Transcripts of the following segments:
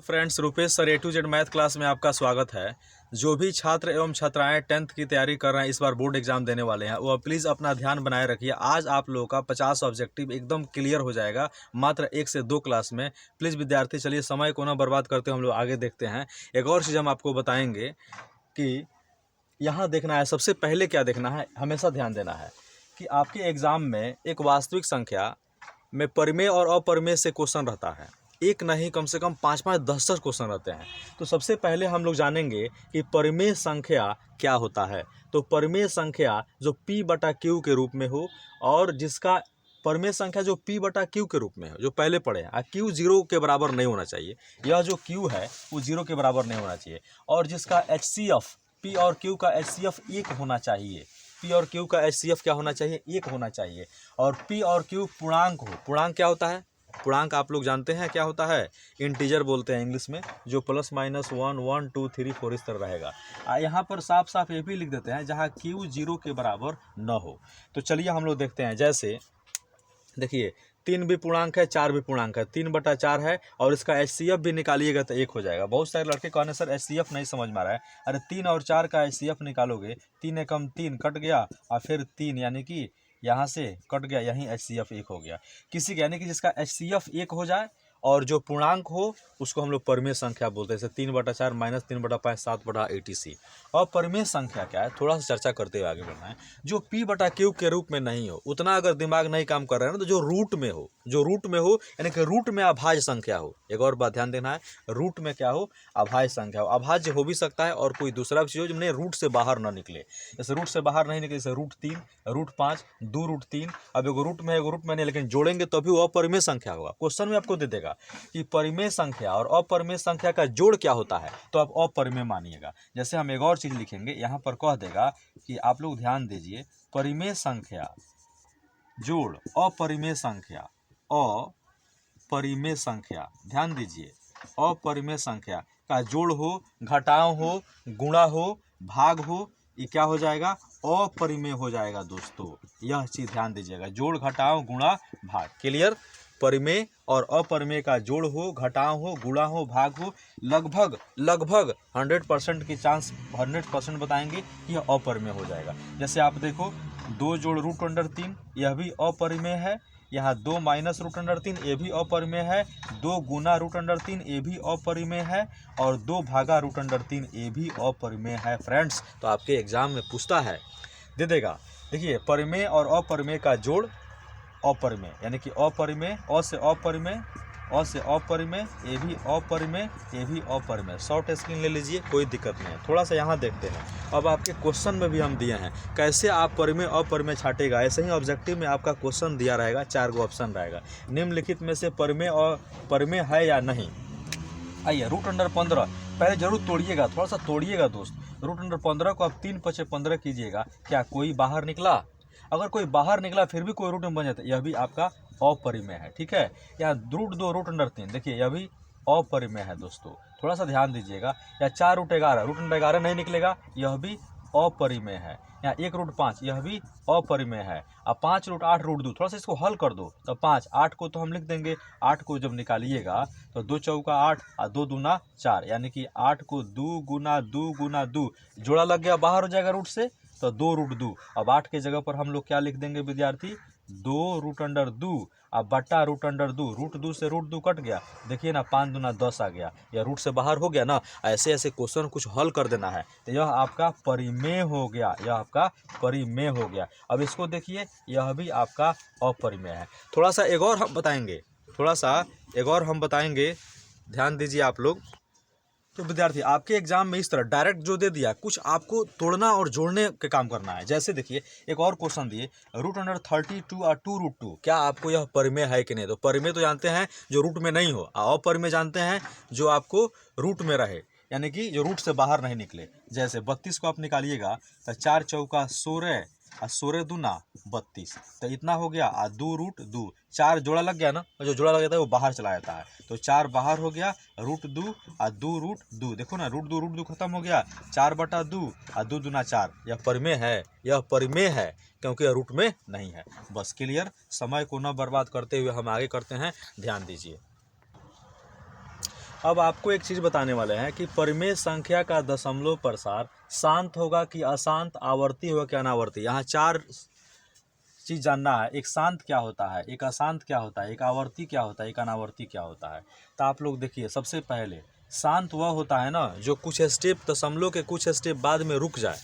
Friends, Rupesh sir A to Z math class में आपका स्वागत है। जो भी छात्र एवं छात्राएं 10th की तैयारी कर रहे हैं, इस बार बोर्ड एग्जाम देने वाले हैं, वो प्लीज़ अपना ध्यान बनाए रखिए। आज आप लोगों का 50 ऑब्जेक्टिव एकदम क्लियर हो जाएगा मात्र 1 से 2 क्लास में। प्लीज़ विद्यार्थी, चलिए समय को ना बर्बाद करते हम लोग आगे देखते हैं। एक और चीज़ हम आपको बताएंगे कि यहाँ देखना है, सबसे पहले क्या देखना है, हमेशा ध्यान देना है कि आपके एग्ज़ाम में एक वास्तविक संख्या में परिमेय और अपरिमेय से क्वेश्चन रहता है। एक नहीं, कम से कम 5-5, 10-10 क्वेश्चन रहते हैं। तो सबसे पहले हम लोग जानेंगे कि परिमेय संख्या क्या होता है। तो परिमेय संख्या जो P/Q के रूप में हो, और जिसका परिमेय संख्या जो P/Q के रूप में हो, जो पहले पढ़े हैं, Q 0 के बराबर नहीं होना चाहिए। यह जो Q है वो 0 के बराबर नहीं होना चाहिए। और जिसका HCF, P और Q का HCF 1 होना चाहिए। P और Q का HCF क्या होना चाहिए? 1 होना चाहिए। और P और Q पूर्णांक हो। पूर्णांक क्या होता है? पूर्णांक आप लोग जानते हैं क्या होता है? इंटीजर बोलते हैं इंग्लिश में, जो +- 1 1 2 3 4 इस तरह रहेगा। यहाँ पर साफ साफ ये भी लिख देते हैं जहाँ Q 0 के बराबर न हो। तो चलिए हम लोग देखते हैं। जैसे देखिए, 3 भी पूर्णांक है, 4 भी पूर्णांक है, 3/4 है, और इसका HCF भी निकालिएगा तो 1 हो जाएगा। बहुत सारे लड़के कहने सर HCF नहीं समझ में आ रहा है। अरे 3 और 4 का HCF निकालोगे, 3 एकम 3 कट गया, और फिर 3 यानी कि यहाँ से कट गया, यहीं HCF 1 हो गया। किसी यानी कि जिसका HCF 1 हो जाए और जो पूर्णांक हो उसको हम लोग परिमेय संख्या बोलते हैं। जैसे 3/4 - 3/5 7/80। और परिमेय संख्या क्या है, थोड़ा सा चर्चा करते हुए आगे बढ़ना है। जो P/Q के रूप में नहीं हो, उतना अगर दिमाग नहीं काम कर रहा है ना, तो जो रूट में हो, यानी कि रूट में अभाज्य संख्या हो। एक और बात ध्यान देना है, रूट में क्या हो? अभाज्य संख्या हो। अभाज्य हो भी सकता है और कोई दूसरा भी चीज़ हो जो रूट से बाहर ना निकले। जैसे रूट से बाहर नहीं निकले, जैसे √3, √5, 2√3। अब एगो रूट में नहीं, लेकिन जोड़ेंगे तो भी वो अपरिमेय संख्या होगा। क्वेश्चन में आपको दे देगा कि परिमेय संख्या और अपरिमेय संख्या का जोड़ क्या होता है, तो आप अपरिमेय मानिएगा। जैसे हम एक और चीज़ लिखेंगे, यहाँ पर कह देगा कि आप लोग ध्यान दीजिए, परिमेय संख्या जोड़ अपरिमेय संख्या, अपरिमेय संख्या, ध्यान दीजिए, अपरिमेय संख्या का जोड़ हो, घटाव हो, गुणा हो, भाग हो, ये क्या हो जाएगा? अपरिमेय हो जाएगा दोस्तों। यह चीज़ ध्यान दीजिएगा, जोड़, घटाव, गुणा, भाग। क्लियर? परिमेय और अपरिमेय का जोड़ हो, घटाव हो, गुणा हो, भाग हो, लगभग 100% की चांस, 100% बताएंगे कि यह अपरिमेय हो जाएगा। जैसे आप देखो, 2 जोड़ √3, यह भी अपरिमेय है। यहाँ 2 - √3, ये भी अपरिमेय है। 2 गुना √3, ये भी अपरिमेय है। और 2 भागा √3, ये भी अपरिमेय है फ्रेंड्स। तो आपके एग्जाम में पूछता है, दे देगा। देखिए, परिमेय और अपरिमेय का जोड़ अपरिमेय, यानी कि अपरिमेय, अ से अपरिमेय, अ से अपरिमेय, ये भी अपरिमेय, ये भी अपरिमेय। शॉर्ट स्क्रीन ले लीजिए, कोई दिक्कत नहीं है। थोड़ा सा यहाँ देखते हैं। अब आपके क्वेश्चन में भी हम दिए हैं कैसे आप परिमेय अपरिमेय छाटेगा। ऐसे ही ऑब्जेक्टिव में आपका क्वेश्चन दिया रहेगा, 4 गो ऑप्शन रहेगा। निम्नलिखित में से परिमेय और परिमेय है या नहीं। आइए, √15 पहले जरूर तोड़िएगा, थोड़ा सा तोड़िएगा दोस्त। √15 को आप 3 × 5 = 15 कीजिएगा। क्या कोई बाहर निकला? अगर कोई बाहर निकला फिर भी कोई रूट में बन जाता है, यह भी आपका अपरिमेय है। ठीक है? यहाँ √2 √3, देखिए यह भी अपरिमेय है दोस्तों, थोड़ा सा ध्यान दीजिएगा। या 4 √11, √11 नहीं निकलेगा, यह भी अपरिमेय है। यहाँ 1 √5, यह भी अपरिमेय है। अब 5 √8 √2, थोड़ा सा इसको हल कर दो। तो 5, 8 को तो हम लिख देंगे। 8 को जब निकालिएगा तो 2 चौका 8 और 2 दूना 4, यानी कि 8 को 2 गुना 2 गुना 2 जोड़ा लग गया, बाहर हो जाएगा रूट से, तो 2 √2। अब 8 के जगह पर हम लोग क्या लिख देंगे विद्यार्थी? 2 √2 अब बटा √2। √2 से √2 कट गया, देखिए ना, 5 दूना 10 आ गया, या रूट से बाहर हो गया ना। ऐसे ऐसे क्वेश्चन कुछ हल कर देना है, तो यह आपका परिमेय हो गया, यह आपका परिमेय हो गया। अब इसको देखिए, यह भी आपका अपरिमेय है। थोड़ा सा एक और हम बताएंगे, ध्यान दीजिए आप लोग। तो विद्यार्थी, आपके एग्जाम में इस तरह डायरेक्ट जो दे दिया, कुछ आपको तोड़ना और जोड़ने के काम करना है। जैसे देखिए, एक और क्वेश्चन दिए, √32 और 2√2, क्या आपको यह परिमेय है कि नहीं? तो परिमेय तो जानते हैं जो रूट में नहीं हो, अपरिमेय जानते हैं जो आपको रूट में रहे, यानी कि जो रूट से बाहर नहीं निकले। जैसे 32 को आप निकालिएगा तो 4 चौका 16 और 16 दूना 32, तो इतना हो गया। और 2√2, 4 जोड़ा लग गया ना, और जो जोड़ा लग जाता है वो बाहर चला जाता है, तो 4 बाहर हो गया, √2 और 2√2। देखो ना, √2 खत्म हो गया, 4/2 और 2 दूना 4। यह परिमेय है, यह परिमेय है, क्योंकि यह रूट में नहीं है। बस क्लियर? समय को न बर्बाद करते हुए हम आगे करते हैं, ध्यान दीजिए। अब आपको एक चीज़ बताने वाले हैं कि परिमेय संख्या का दशमलव प्रसार शांत होगा कि अशांत, आवर्ती होगा कि अनावर्ती। यहाँ 4 चीज़ जानना है। एक शांत क्या होता है, एक अशांत क्या होता है, एक आवर्ती क्या होता है, एक अनावर्ती क्या होता है। तो आप लोग देखिए, सबसे पहले शांत वह होता है ना जो कुछ स्टेप, दशमलव के कुछ स्टेप बाद में रुक जाए।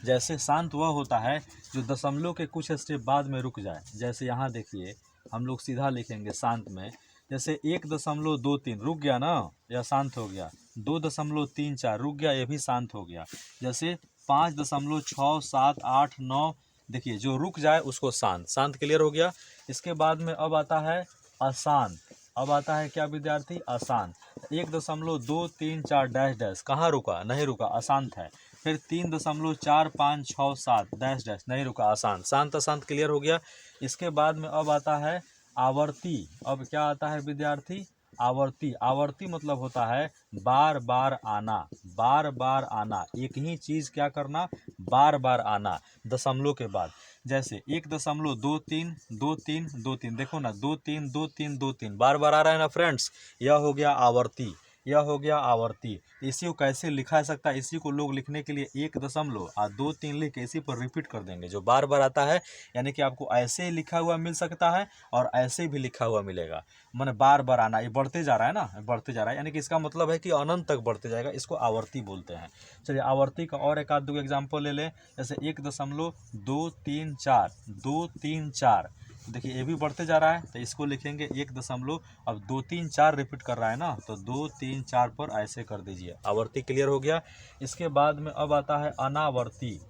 जैसे शांत वह होता है जो दशमलव के कुछ स्टेप बाद में रुक जाए। जैसे यहाँ देखिए, हम लोग सीधा लिखेंगे शांत में, जैसे 1.23 रुक गया ना, यह शांत हो गया। 2.34 रुक गया, ये भी शांत हो गया। जैसे 5.678 9, देखिए जो रुक जाए उसको शांत। शांत क्लियर हो गया। इसके बाद में अब आता है अशांत। अब आता है क्या विद्यार्थी, अशांत। 1.234 डैश डैश, कहाँ रुका, नहीं रुका, अशांत है। फिर 3.4567 डैश डैश, नहीं रुका, अशांत। शांत अशांत क्लियर हो गया। इसके बाद में अब आता है आवर्ती। अब क्या आता है विद्यार्थी, आवर्ती। आवर्ती मतलब होता है बार बार आना, बार बार आना, एक ही चीज़ क्या करना, बार बार आना दशमलव के बाद। जैसे 1.232323, देखो ना, 232323 बार बार आ रहा है ना फ्रेंड्स, यह हो गया आवर्ती, यह हो गया आवर्ती। इसी को कैसे लिखा जा सकता है, इसी को लोग लिखने के लिए 1.23 लिख के इसी पर रिपीट कर देंगे, जो बार बार आता है। यानी कि आपको ऐसे ही लिखा हुआ मिल सकता है और ऐसे भी लिखा हुआ मिलेगा। माने बार बार आना, ये बढ़ते जा रहा है ना, बढ़ते जा रहा है, यानी कि इसका मतलब है कि अनंत तक बढ़ते जाएगा। इसको आवर्ती बोलते हैं। चलिए आवर्ती का और एक आध दो एग्जाम्पल ले लें। जैसे 1.234, देखिए ये भी बढ़ते जा रहा है, तो इसको लिखेंगे 1. अब 234 रिपीट कर रहा है ना, तो 234 पर ऐसे कर दीजिए। आवर्ती क्लियर हो गया। इसके बाद में अब आता है अनावर्ती।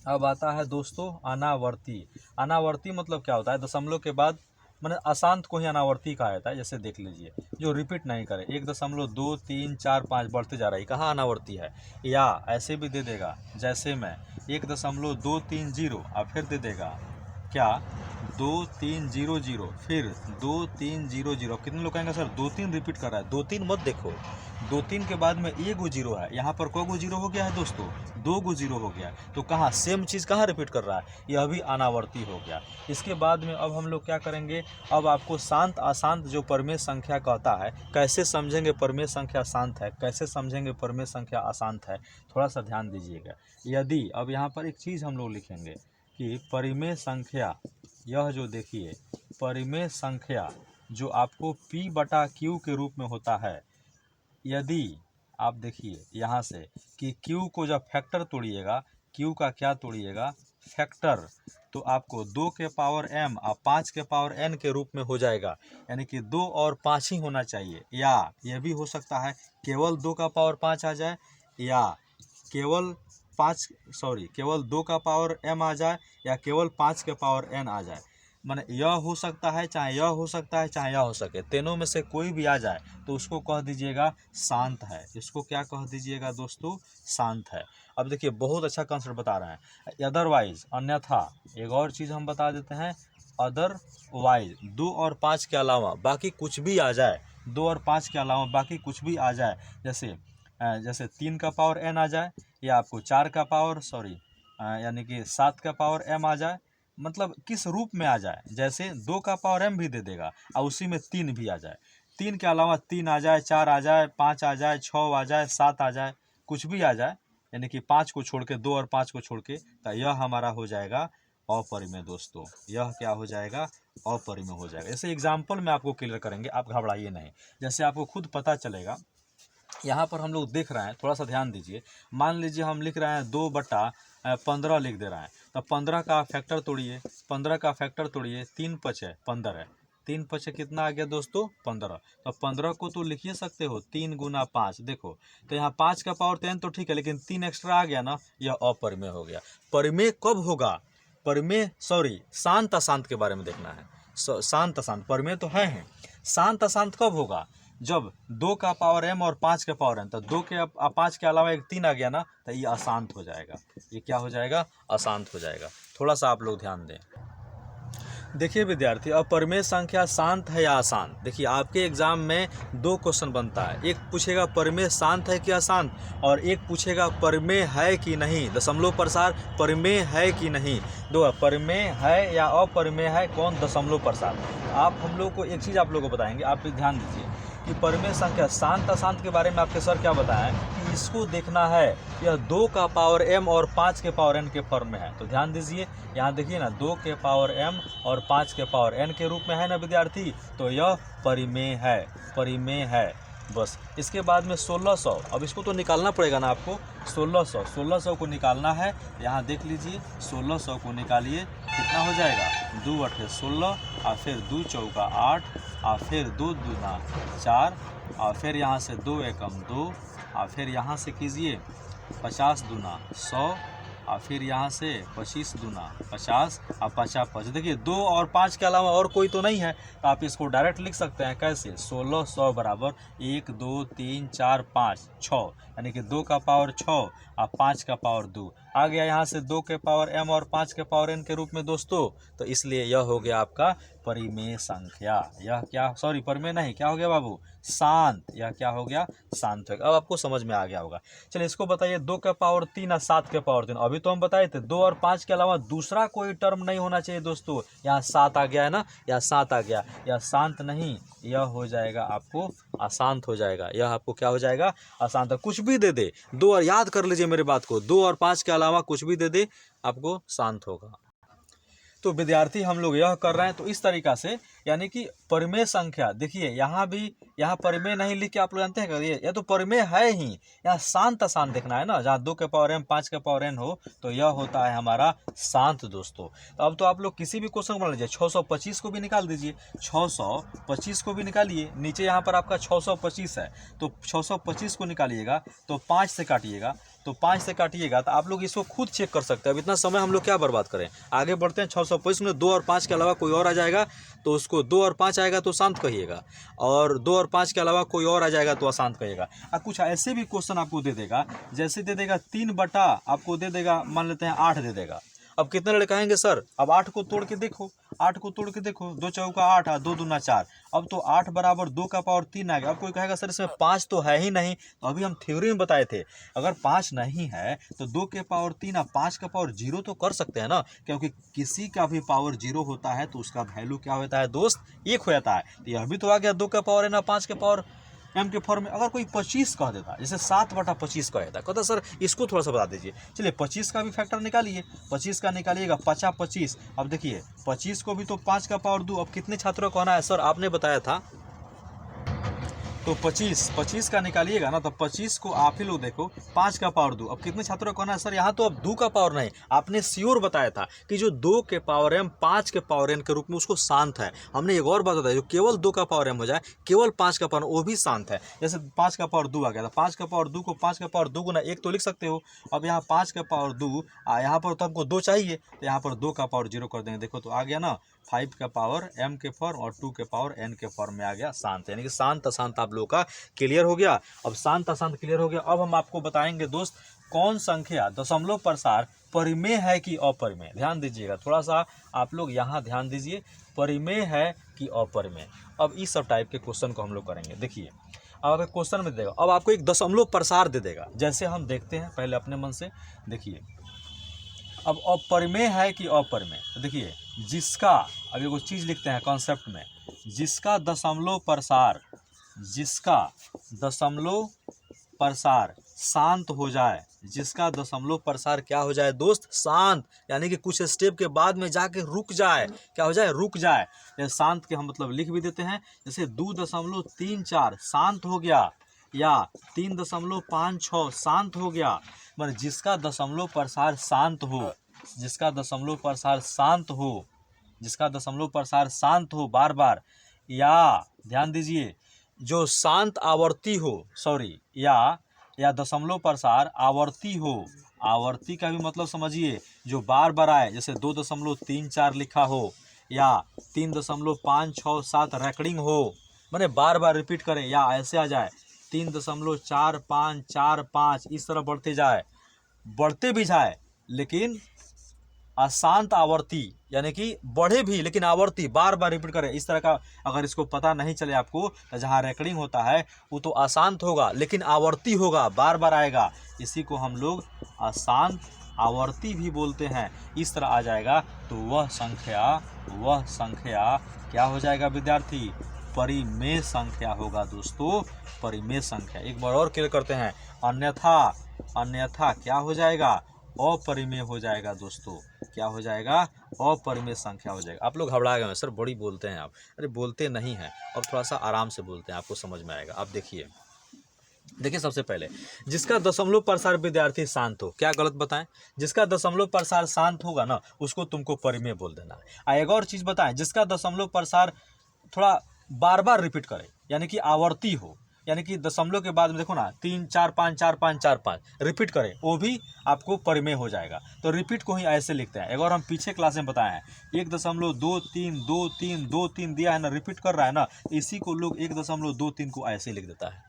अब आता है दोस्तों अनावर्ती। अनावर्ती मतलब क्या होता है, दशमलव के बाद, मैंने अशांत को ही अनावर्ती कहा जाता है। जैसे देख लीजिए, जो रिपीट नहीं करे, 1.2345 बढ़ते जा रहा है, कहाँ अनावर्ती है। या ऐसे भी दे देगा, जैसे मैं 1.230 और फिर दे देगा क्या, 2300, फिर 2300। कितने लोग कहेंगे सर 2-3 रिपीट कर रहा है, 2-3 मत देखो, 2-3 के बाद में एगो जीरो है। यहाँ पर को गो जीरो हो गया है दोस्तों, 2 गो जीरो हो गया। तो कहाँ सेम चीज़ कहाँ रिपीट कर रहा है, यह भी अनावर्ती हो गया। इसके बाद में अब हम लोग क्या करेंगे, अब आपको शांत अशांत जो परिमेय संख्या कहता है, कैसे समझेंगे परिमेय संख्या शांत है, कैसे समझेंगे परिमेय संख्या अशांत है, थोड़ा सा ध्यान दीजिएगा। यदि अब यहाँ पर एक चीज़ हम लोग लिखेंगे कि परिमेय संख्या, यह जो देखिए परिमेय संख्या जो आपको P/Q के रूप में होता है, यदि आप देखिए यहाँ से कि Q को जब फैक्टर तोड़िएगा, Q का क्या तोड़िएगा, फैक्टर, तो आपको 2 के पावर m और 5 के पावर n के रूप में हो जाएगा। यानी कि 2 और 5 ही होना चाहिए, या यह भी हो सकता है केवल 2 का पावर 5 आ जाए, या केवल 2 का पावर m आ जाए, या केवल 5 के पावर n आ जाए। माने यह हो सकता है, चाहे यह हो सकता है, चाहे यह हो सके, तीनों में से कोई भी आ जाए तो उसको कह दीजिएगा शांत है। इसको क्या कह दीजिएगा दोस्तों, शांत है। अब देखिए बहुत अच्छा कंसेप्ट बता रहे हैं। अदरवाइज, अन्यथा, एक और चीज़ हम बता देते हैं, अदरवाइज 2 और 5 के अलावा बाकी कुछ भी आ जाए, 2 और 5 के अलावा बाकी कुछ भी आ जाए, जैसे 3 का पावर n आ जाए, या आपको 4 का पावर यानी कि 7 का पावर m आ जाए, मतलब किस रूप में आ जाए, जैसे 2 का पावर m भी दे देगा और उसी में 3 भी आ जाए, 3 के अलावा 3 आ जाए, 4 आ जाए, 5 आ जाए, 6 आ जाए, 7 आ जाए, कुछ भी आ जाए, यानी कि 5 को छोड़ के, 2 और 5 को छोड़ के, तो यह हमारा हो जाएगा अपरिमेय दोस्तों। यह क्या हो जाएगा, अपरिमेय हो जाएगा। ऐसे एग्जाम्पल में आपको क्लियर करेंगे, आप घबराइए नहीं, जैसे आपको खुद पता चलेगा। यहाँ पर हम लोग देख रहे हैं, थोड़ा सा ध्यान दीजिए। मान लीजिए हम लिख रहे हैं 2/15 लिख दे रहे हैं, तो 15 का फैक्टर तोड़िए, 15 का फैक्टर तोड़िए, 3 पचे 15 है, 3 पचे कितना आ गया दोस्तों, 15। तो 15 को तो लिख ही सकते हो 3 गुना 5, देखो तो यहाँ 5 का पावर 10 तो ठीक है, लेकिन 3 एक्स्ट्रा आ गया ना, यह अपरिमेय हो गया। परिमेय कब होगा, परिमेय शांत अशांत के बारे में देखना है। शांत अशांत, परिमेय तो है, शांत अशांत कब होगा, जब 2 का पावर m और 5 के पावर n, तो 2 के 5 के अलावा एक 3 आ गया ना, तो ये अशांत हो जाएगा। ये क्या हो जाएगा, अशांत हो जाएगा। थोड़ा सा आप लोग ध्यान दें। देखिए विद्यार्थी, अब परिमेय संख्या शांत है या अशांत, देखिए आपके एग्जाम में 2 क्वेश्चन बनता है। एक पूछेगा परिमेय शांत है कि अशांत, और एक पूछेगा परिमेय है कि नहीं, दशमलव प्रसार परिमेय है कि नहीं। दो, परिमेय है या अपरिमेय है, कौन दशमलव प्रसार। आप हम लोग को एक चीज़ आप लोग को बताएंगे, आप ध्यान दीजिए कि परिमेय संख्या शांत अशांत के बारे में आपके सर क्या बताएं कि इसको देखना है, यह 2 का पावर m और 5 के पावर n के फॉर्म में है। तो ध्यान दीजिए, यहाँ देखिए ना, 2 के पावर m और 5 के पावर n के रूप में है ना विद्यार्थी, तो यह परिमेय है, परिमेय है। बस इसके बाद में 1600, अब इसको तो निकालना पड़ेगा ना आपको, 1600 को निकालना है। यहाँ देख लीजिए, 1600 को निकालिए, कितना हो जाएगा, 2 8 16, और फिर 2 चौका 8, और फिर 2 दूना 4, और फिर यहाँ से 2 एकम 2, और फिर यहाँ से कीजिए 50 दूना 100, और फिर यहाँ से 25 दूना 50, और 50 5। देखिए 2 और 5 के अलावा और कोई तो नहीं है, तो आप इसको डायरेक्ट लिख सकते हैं। कैसे, 1600 बराबर 1 2 3 4 5 6, यानी कि 2 का पावर 6 और 5 का पावर 2 आ गया यहाँ से, 2 के पावर m और 5 के पावर n के रूप में दोस्तों। तो इसलिए यह हो गया आपका परिमेय संख्या। यह क्या, सॉरी परिमेय नहीं, क्या हो गया बाबू, शांत। यह क्या हो गया, शांत हो गया। अब आपको समझ में आ गया होगा। चलिए इसको बताइए, 2 के पावर 3 और 7 के पावर 3। अभी तो हम बताए थे 2 और 5 के अलावा दूसरा कोई टर्म नहीं होना चाहिए दोस्तों। यहाँ 7 आ गया है ना, यहाँ 7 आ गया, यह शांत नहीं, यह हो जाएगा आपको अशांत हो जाएगा। यह आपको क्या हो जाएगा, अशांत। कुछ भी दे दे, 2 और, याद कर लीजिए मेरे बात को, 2 और 5 के अलावा कुछ भी दे दे आपको शांत होगा। तो विद्यार्थी हम लोग यह कर रहे हैं, तो इस तरीका से, यानी कि परिमेय संख्या, देखिए यहाँ भी, यहाँ परिमेय नहीं लिख के आप लोग जानते हैं क्या, ये तो परिमेय है ही। यहाँ शांत अशांत देखना है ना, जहाँ 2 के पावर m 5 के पावर n हो, तो यह होता है हमारा शांत दोस्तों। तो अब तो आप लोग किसी भी क्वेश्चन को बना लीजिए, 625 को भी निकाल दीजिए, 625 को भी निकालिए। नीचे यहाँ पर आपका 625 है, तो 625 को निकालिएगा तो 5 से काटिएगा, तो 5 से काटिएगा तो आप लोग इसको खुद चेक कर सकते हैं। अब इतना समय हम लोग क्या बर्बाद करें, आगे बढ़ते हैं। 625 में 2 और 5 के अलावा कोई और आ जाएगा तो उसको 2 और 5 आएगा तो शांत कहिएगा, और 2 और 5 के अलावा कोई और आ जाएगा तो अशांत कहिएगा। अब कुछ ऐसे भी क्वेश्चन आपको दे देगा, जैसे दे देगा 3 बटा, आपको दे देगा, मान लेते हैं 8 दे देगा। अब कितने लड़के कहेंगे सर, अब 8 को तोड़ के देखो, 8 को तोड़ के देखो, 2 चौका 8 और 2 दूना 4। अब तो 8 बराबर 2 का पावर 3 आ गया। अब कोई कहेगा सर इसमें 5 तो है ही नहीं, तो अभी हम थ्योरी में बताए थे, अगर 5 नहीं है तो 2 के पावर 3 और 5 का पावर 0 तो कर सकते हैं ना, क्योंकि किसी का भी पावर 0 होता है तो उसका वैल्यू क्या होता है दोस्त, 1 हो जाता है। तो यह भी तो आ गया 2 का पावर n और 5 के पावर m के फॉर्म में। अगर कोई 25 कह देता, जैसे 7 बटा 25 कह देता, कहता सर इसको थोड़ा सा बता दीजिए। चलिए 25 का भी फैक्टर निकालिए, 25 का निकालिएगा, 50 25। अब देखिए 25 को भी तो 5 का पावर 2। अब कितने छात्रों को आना है सर, आपने बताया था, तो 25 का निकालिएगा ना, तो 25 को आप ही लोग देखो, 5 का पावर 2। अब कितने छात्रों को आना है सर, यहाँ तो अब 2 का पावर नहीं, आपने श्योर बताया था कि जो 2 के पावर m 5 के पावर n के रूप में उसको शांत है। हमने एक और बात बताई, जो केवल 2 का पावर m हो जाए, केवल 5 का पावर वो भी शांत है। जैसे 5 का पावर 2 आ गया था, 5 का पावर 2 को 5 का पावर 2 गुना 1 तो लिख सकते हो। अब यहाँ 5 का पावर 2, यहाँ पर तो आपको 2 चाहिए, तो यहाँ पर 2 का पावर 0 कर देंगे। देखो तो आ गया ना, 5 का पावर m के फॉर्म और 2 के पावर n के फॉर्म में आ गया शांत, यानी कि शांत अशांत आप लोगों का क्लियर हो गया। अब शांत अशांत क्लियर हो गया। अब हम आपको बताएंगे दोस्त, कौन संख्या दशमलव प्रसार परिमेय है कि अपरिमेय। ध्यान दीजिएगा, थोड़ा सा आप लोग यहाँ ध्यान दीजिए, परिमेय है कि अपरिमेय। अब इस सब टाइप के क्वेश्चन को हम लोग करेंगे। देखिए अब एक क्वेश्चन में देगा, अब आपको एक दशमलव प्रसार दे देगा, जैसे हम देखते हैं पहले अपने मन से। देखिए अब अपरिमेय है कि अपरिमेय, तो देखिए जिसका, अब एगो चीज़ लिखते हैं कॉन्सेप्ट में, जिसका दशमलव प्रसार, जिसका दशमलव प्रसार शांत हो जाए, जिसका दशमलव प्रसार क्या हो जाए दोस्त, शांत, यानी कि कुछ स्टेप के बाद में जाके रुक जाए, क्या हो जाए, रुक जाए। जैसे शांत के हम मतलब लिख भी देते हैं, जैसे 2.34 शांत हो गया, या 3.56 शांत हो गया। मतलब जिसका दशमलव प्रसार शांत हो, जिसका दशमलव प्रसार शांत हो, जिसका दशमलव प्रसार शांत हो बार बार, या ध्यान दीजिए जो शांत आवर्ती हो, सॉरी, या दशमलव प्रसार आवर्ती हो। आवर्ती का भी मतलब समझिए, जो बार बार आए, जैसे 2.34 लिखा हो, या 3.567 रैकडिंग हो, माने बार बार रिपीट करें, या ऐसे आ जाए 3.4545, इस तरह बढ़ते जाए, बढ़ते भी जाए लेकिन अशांत आवर्ती, यानी कि बढ़े भी लेकिन आवर्ती बार बार रिपीट करें, इस तरह का। अगर इसको पता नहीं चले आपको, तो जहाँ रैकडिंग होता है वो तो अशांत होगा लेकिन आवर्ती होगा, बार बार आएगा, इसी को हम लोग अशांत आवर्ती भी बोलते हैं। इस तरह आ जाएगा तो वह संख्या क्या हो जाएगा विद्यार्थी, अपरिमेय संख्या होगा दोस्तों, परिमेय संख्या। एक बार और क्लियर करते हैं, अन्यथा, अन्यथा क्या हो जाएगा, अपरिमेय हो जाएगा दोस्तों। क्या हो जाएगा, अपरिमेय संख्या हो जाएगा। आप लोग घबरा गए सर, बड़ी बोलते हैं आप। अरे बोलते नहीं हैं, अब थोड़ा सा आराम से बोलते हैं, आपको समझ में आएगा। आप देखिए, देखिए सबसे पहले जिसका दशमलव प्रसार विद्यार्थी शांत हो, क्या गलत बताएं, जिसका दशमलव प्रसार शांत होगा ना उसको तुमको परिमेय बोल देना है। एक और चीज़ बताएं, जिसका दशमलव प्रसार थोड़ा बार बार रिपीट करे, यानी कि आवर्ती हो, यानी कि दशमलव के बाद में देखो ना 3 4 5 4 5 4 5 रिपीट करे, वो भी आपको परिमेय हो जाएगा। तो रिपीट को ही ऐसे लिखते हैं। एक और हम पीछे क्लास में बताए हैं, 1.232323 दिया है ना, रिपीट कर रहा है ना, इसी को लोग 1.23 को ऐसे लिख देता है।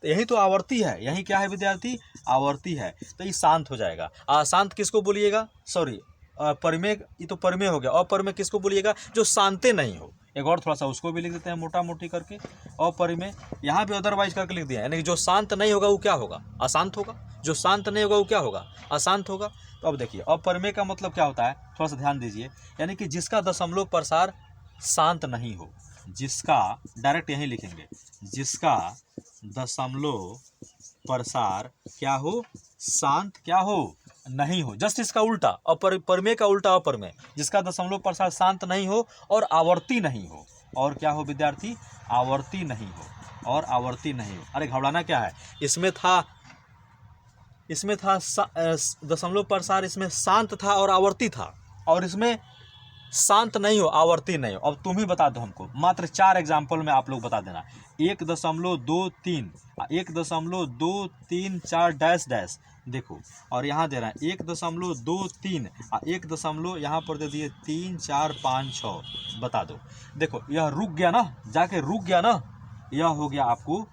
तो यही तो आवर्ती है, यही क्या है विद्यार्थी, आवर्ती है। तो ये शांत हो जाएगा। अशांत किसको बोलिएगा, सॉरी परिमेय, ये तो परिमेय हो गया। अपरिमेय किसको बोलिएगा, जो शांते नहीं हो। एक और थोड़ा सा उसको भी लिख देते हैं मोटा मोटी करके, अपरिमेय। यहाँ भी अदरवाइज करके लिख दिया, यानी कि जो शांत नहीं होगा वो क्या होगा, अशांत होगा। जो शांत नहीं होगा वो क्या होगा, अशांत होगा। तो अब देखिए, अपरिमेय का मतलब क्या होता है, थोड़ा सा ध्यान दीजिए, यानी कि जिसका दशमलव प्रसार शांत नहीं हो, जिसका, डायरेक्ट यहीं लिखेंगे, जिसका दशमलव प्रसार क्या हो, शांत क्या हो, नहीं हो। जस्ट इसका उल्टा, परिमेय का उल्टा अपरिमेय, जिसका दशमलव प्रसार शांत नहीं हो और आवर्ती नहीं हो। और क्या हो विद्यार्थी, आवर्ती नहीं हो, और आवर्ती नहीं हो। अरे घबराना क्या है, इसमें था दशमलव प्रसार इसमें शांत था और आवर्ती था, और इसमें शांत नहीं हो, आवर्ती नहीं हो। अब तुम ही बता दो हमको, मात्र 4 एग्जाम्पल में आप लोग बता देना। 1.23, 1.234 डैश डैश देखो, और यहाँ दे रहा है 1.23, 1 यहाँ पर दे दिए 3 4 5 6, बता दो। देखो यह रुक गया ना, जाके रुक गया ना, यह हो गया आपको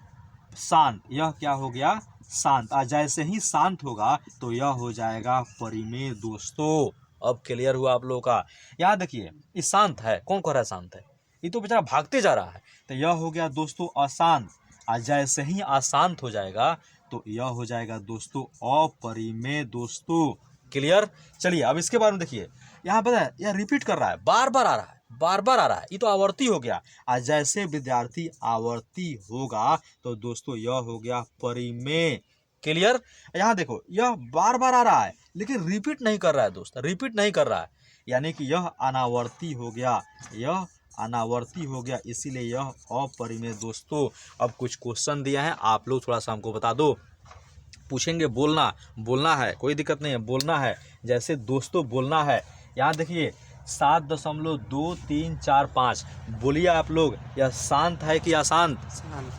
शांत। यह क्या हो गया, शांत। जैसे ही शांत होगा तो यह हो जाएगा परिमेय दोस्तों। अब क्लियर हुआ आप लोगों का। यहाँ देखिए, ये शांत है, कौन कह रहा है शांत है, ये तो बेचारा भागते जा रहा है। तो यह हो गया दोस्तों अशांत। जैसे ही अशांत हो जाएगा तो यह हो जाएगा दोस्तों अपरिमेय दोस्तों। क्लियर। चलिए अब इसके बारे में देखिए, यहाँ पता है यह रिपीट कर रहा है, बार बार आ रहा है, बार बार आ रहा है, ये तो आवर्ती हो गया। जैसे विद्यार्थी आवर्ती होगा तो दोस्तों यह हो गया परिमेय। क्लियर। यहाँ देखो, यह बार बार आ रहा है लेकिन रिपीट नहीं कर रहा है दोस्त, रिपीट नहीं कर रहा है, यानी कि यह अनावर्ती हो गया, यह अनावर्ती हो गया, इसीलिए यह अपरिमेय दोस्तों। अब कुछ क्वेश्चन दिया है, आप लोग थोड़ा सा हमको बता दो। पूछेंगे, बोलना है, कोई दिक्कत नहीं है, बोलना है, जैसे दोस्तों बोलना है। यहाँ देखिए 7.2345, बोलिए आप लोग, यह शांत है कि अशांत,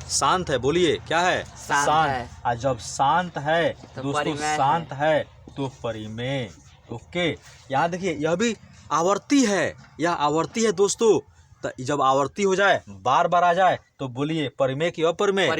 शांत है, बोलिए क्या है, शांत। और जब शांत है दोस्तों, शांत है तो परिमेय। ओके। यहाँ देखिए, यह भी आवर्ती है, यह आवर्ती है दोस्तों। तो जब आवर्ती हो जाए, बार बार आ जाए, तो बोलिए परिमेय की अपरिमेय,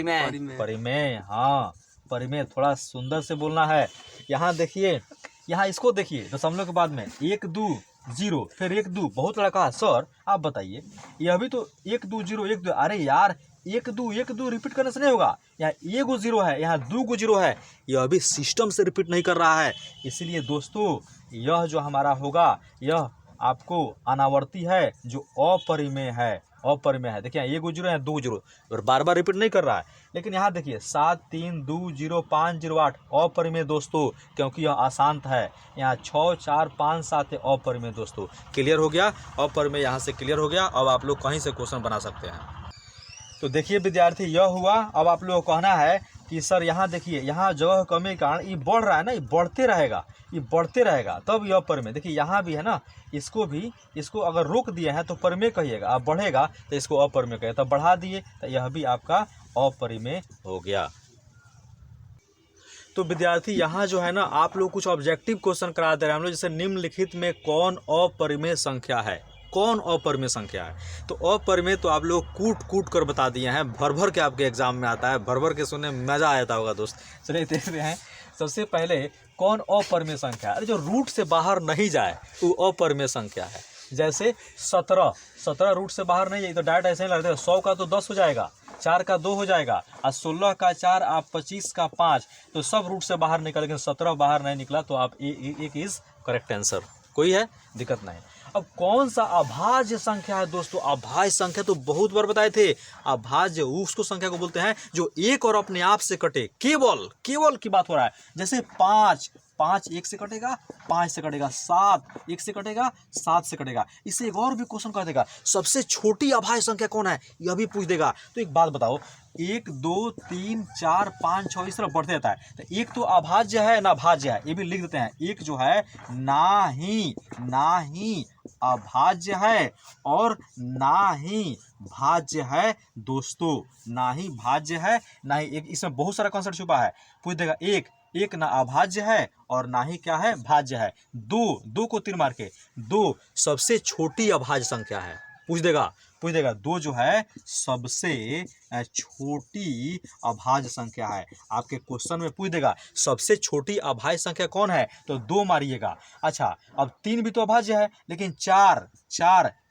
परिमेय। हाँ परिमेय, थोड़ा सुंदर से बोलना है। यहाँ देखिए, यहाँ इसको देखिए, दशमलव के बाद में 1 2 0, फिर 1 2, बहुत लड़का। सर आप बताइए, यह भी तो 1 2 0 1 2, अरे यार 1 2 रिपीट करने से नहीं होगा। यहाँ 1 0 है, यहाँ 2 0 है, यह भी सिस्टम से रिपीट नहीं कर रहा है। इसीलिए दोस्तों यह जो हमारा होगा, यह आपको अनावर्ती है, जो अपरिमेय है, अपरिमेय है। देखिए 1 0 है, 2 0, और बार बार रिपीट नहीं कर रहा है। लेकिन यहाँ देखिए 7 3 2 0 5 0 8 अपरिमेय दोस्तों, क्योंकि यह अशांत है। यहाँ 6 4 5 7 अपरिमेय दोस्तों। क्लियर हो गया, अपरिमेय यहाँ से क्लियर हो गया। अब आप लोग कहीं से क्वेश्चन बना सकते हैं। तो देखिए विद्यार्थी, यह हुआ। अब आप लोगों को कहना है कि सर यहाँ देखिए, यहाँ जगह कमी के कारण ये बढ़ रहा है ना, ये बढ़ते रहेगा, ये बढ़ते रहेगा, तब यह परिमेय। देखिए यहाँ भी है ना, इसको अगर रोक दिए हैं तो परिमेय कहिएगा, अब बढ़ेगा तो इसको अपरिमेय कहिएगा। तब बढ़ा दिए तो यह भी आपका अपरिमेय हो गया। तो विद्यार्थी यहाँ जो है ना, आप लोग कुछ ऑब्जेक्टिव क्वेश्चन करा दे रहे हैं हम लोग, जैसे निम्नलिखित में कौन अपरिमेय संख्या है, कौन अपरिमेय संख्या है। तो अपरिमेय तो आप लोग कूट कर बता दिए हैं, भर के आपके एग्जाम में आता है, भर के सुनने में मजा आता होगा दोस्त। चलिए देख रहे हैं, सबसे पहले कौन अपरिमेय संख्या है। अरे जो रूट से बाहर नहीं जाए वो अपरिमेय संख्या है। जैसे 17 रूट से बाहर नहीं जाए तो डायरेक्ट ऐसे ही लगता है। 100 का तो 10 हो जाएगा, 4 का 2 हो जाएगा, और 16 का 4, आप 25 का 5, तो सब रूट से बाहर निकल, लेकिन 17 बाहर नहीं निकला, तो आप एक इज करेक्ट आंसर। कोई है दिक्कत नहीं। अब कौन सा अभाज्य संख्या है दोस्तों? अभाज्य संख्या तो बहुत बार बताए थे। अभाज्य उसको संख्या को बोलते हैं जो एक और अपने आप से कटे। केवल केवल की बात हो रहा है। जैसे 5 1 से कटेगा, 5 से कटेगा। 7 1 से कटेगा, 7 से कटेगा। इससे एक और भी क्वेश्चन कर देगा, सबसे छोटी अभाज्य संख्या कौन है, यह भी पूछ देगा। तो एक बात बताओ, 1 2 3 4 5 6 इस तरह बढ़ते रहता है। तो एक तो अभाज्य है ना भाज्य है, ये भी लिख देते हैं। एक जो है ना ही अभाज्य है और ना ही भाज्य है दोस्तों, ना ही भाज्य है ना ही। एक इसमें बहुत सारा कॉन्सेप्ट छुपा है। पूछ देगा एक ना अभाज्य है और ना ही क्या है, भाज्य है। दो को तीर मार के, 2 सबसे छोटी अभाज्य संख्या है। पूछ देगा 2 जो है सबसे छोटी अभाज्य संख्या है। आपके क्वेश्चन में पूछ देगा सबसे छोटी अभाज्य संख्या कौन है, तो 2 मारिएगा। अच्छा, अब 3 भी तो अभाज्य है, लेकिन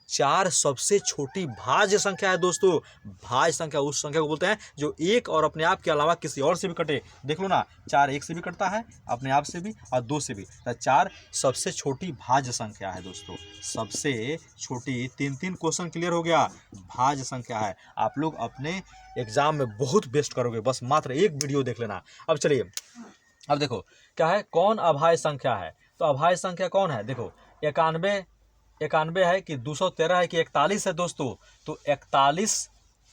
4 सबसे छोटी भाज्य संख्या है दोस्तों। भाज्य संख्या उस संख्या को बोलते हैं जो एक और अपने आप के अलावा किसी और से भी कटे। देख लो ना, 4 1 से भी कटता है, अपने आप से भी, और 2 से भी। तो 4 सबसे छोटी भाज्य संख्या है दोस्तों, सबसे छोटी। 3 क्वेश्चन क्लियर हो गया। भाज्य संख्या है। आप लोग अपने एग्जाम में बहुत बेस्ट करोगे, बस मात्र एक वीडियो देख लेना। अब चलिए, अब देखो क्या है, कौन अभाज्य संख्या है। तो अभाज्य संख्या कौन है, देखो 91 है कि 213 है कि 41 है दोस्तों। तो 41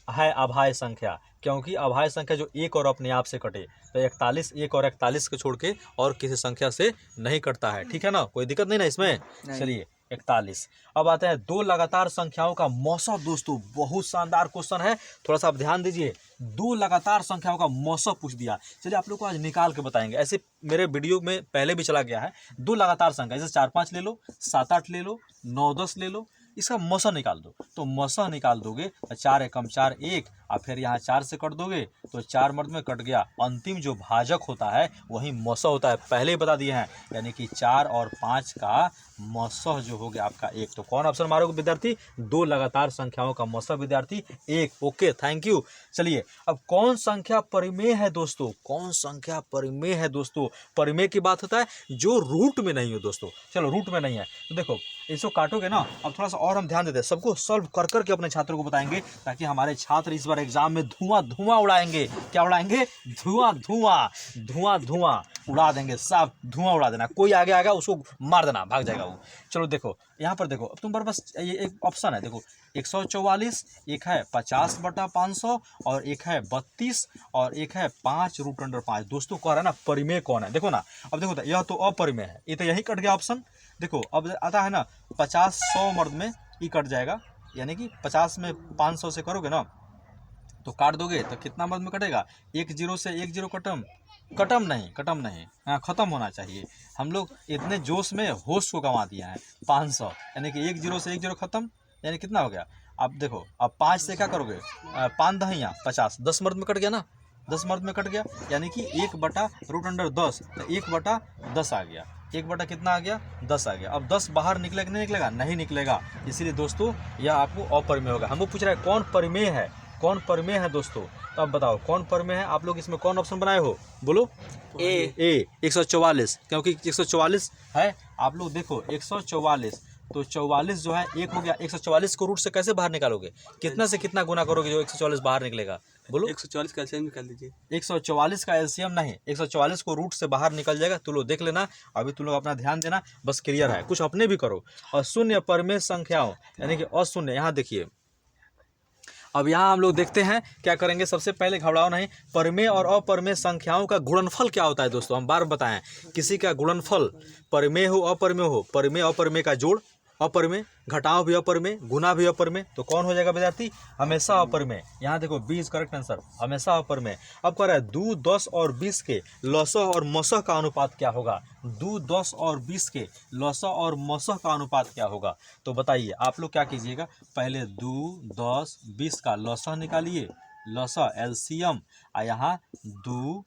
है अभाज्य संख्या, क्योंकि अभाज्य संख्या जो एक और अपने आप से कटे। तो 41 एक और 41 को छोड़ के और किसी संख्या से नहीं कटता है। ठीक है ना, कोई दिक्कत नहीं ना इसमें। चलिए 41। अब आते हैं 2 लगातार संख्याओं का मौसम दोस्तों। बहुत शानदार क्वेश्चन है, थोड़ा सा आप ध्यान दीजिए। 2 लगातार संख्याओं का मौसम पूछ दिया। चलिए आप लोग को आज निकाल के बताएंगे। ऐसे मेरे वीडियो में पहले भी चला गया है। 2 लगातार संख्या, जैसे 4 5 ले लो, 7 8 ले लो, 9 10 ले लो, इसका मौसम निकाल दो। तो मौसम निकाल दोगे तो 4 एकम 4 1, और फिर यहाँ 4 से कट दोगे तो 4 मर्द में कट गया। अंतिम जो भाजक होता है वही मौसम होता है, पहले ही बता दिए हैं। यानी कि 4 और 5 का मौसम जो हो गया आपका 1। तो कौन ऑप्शन मारोगे विद्यार्थी? 2 लगातार संख्याओं का मौसम विद्यार्थी 1। Okay, thank you. चलिए, अब कौन संख्या परिमेय है दोस्तों? कौन संख्या परिमेय है दोस्तों? परिमेय की बात होता है जो रूट में नहीं हो दोस्तों। चलो, रूट में नहीं है तो देखो इसको काटोगे ना। अब थोड़ा सा और हम ध्यान देते हैं, सबको सॉल्व कर करके अपने छात्रों को बताएंगे, ताकि हमारे छात्र इस बार एग्जाम में धुआं उड़ाएंगे। क्या उड़ाएंगे? धुआं उड़ा देंगे, साफ धुआं उड़ा देना। कोई आगे आएगा उसको मार देना, भाग जाएगा वो। चलो देखो यहाँ पर, देखो अब तुम पर बस ये एक ऑप्शन है, देखो 144, एक है 50/500, और एक है 32, और एक है 5√5। दोस्तों कह रहा है ना परिमेय कौन है, देखो ना। अब देखो यह तो अपरिमेय है, ये तो यही कट गया ऑप्शन। देखो अब आता है ना 50 100 मर्द में ये कट जाएगा, यानी कि 50 में 500 से करोगे ना तो काट दोगे तो कितना मर्द में कटेगा? 1 0 से 1 0 कटम नहीं, हाँ खत्म होना चाहिए। हम लोग इतने जोश में होश को गंवा दिया है। 500 यानी कि 1 0 से 1 0 खत्म, यानी कितना हो गया? अब देखो, अब 5 से क्या करोगे? 5 दहिया 50, 10 मर्द में कट गया ना, 10 मर्द में कट गया, यानी कि 1/√10। तो 1/10 आ गया। 1 कितना आ गया? 10 आ गया। अब 10 बाहर निकलेगा कि नहीं निकलेगा? नहीं निकलेगा। इसीलिए दोस्तों यह आपको अपरिमेय होगा। हमको पूछ रहा है कौन परिमेय है, कौन परिमेय है दोस्तों? तो अब बताओ कौन परिमेय है? आप लोग इसमें कौन ऑप्शन बनाए हो, बोलो? ए 144, क्योंकि 144 है। आप लोग देखो 144, तो 44 जो है 1 हो गया। 144 को रूट से कैसे बाहर निकालोगे? कितना से कितना गुना करोगे जो 144 बाहर निकलेगा? बोलो। 144 का एलसीएम निकाल दीजिए। 144 का एलसीएम नहीं, 144 को रूट से बाहर निकल जाएगा। तुम लोग देख लेना, अभी तुम लोग अपना ध्यान देना, बस क्लियर है। कुछ अपने भी करो। और शून्य परिमेय संख्याओं यानी कि अशून्य, यहाँ देखिए। अब यहाँ हम लोग देखते हैं क्या करेंगे। सबसे पहले घबराओ नहीं, परिमेय और अपरिमेय संख्याओं का गुणनफल क्या होता है दोस्तों? हम बार बताएं, किसी का गुणनफल परिमेय हो अपरिमेय हो, परिमेय अपरिमेय का जोड़ अपरिमेय, घटाओ भी अपरिमेय, गुना भी अपरिमेय, तो कौन हो जाएगा विद्यार्थी? हमेशा अपरिमेय। यहाँ देखो 20 करेक्ट आंसर, हमेशा अपरिमेय। अब कह रहा है 2, 10 और 20 के लसह और मसह का अनुपात क्या होगा? 2, 10 और 20 के लसह और मसह का अनुपात क्या होगा? तो बताइए आप लोग क्या कीजिएगा, पहले 2, 10, 20 का लसह निकालिए, लसह एलसीएम, और यहाँ 2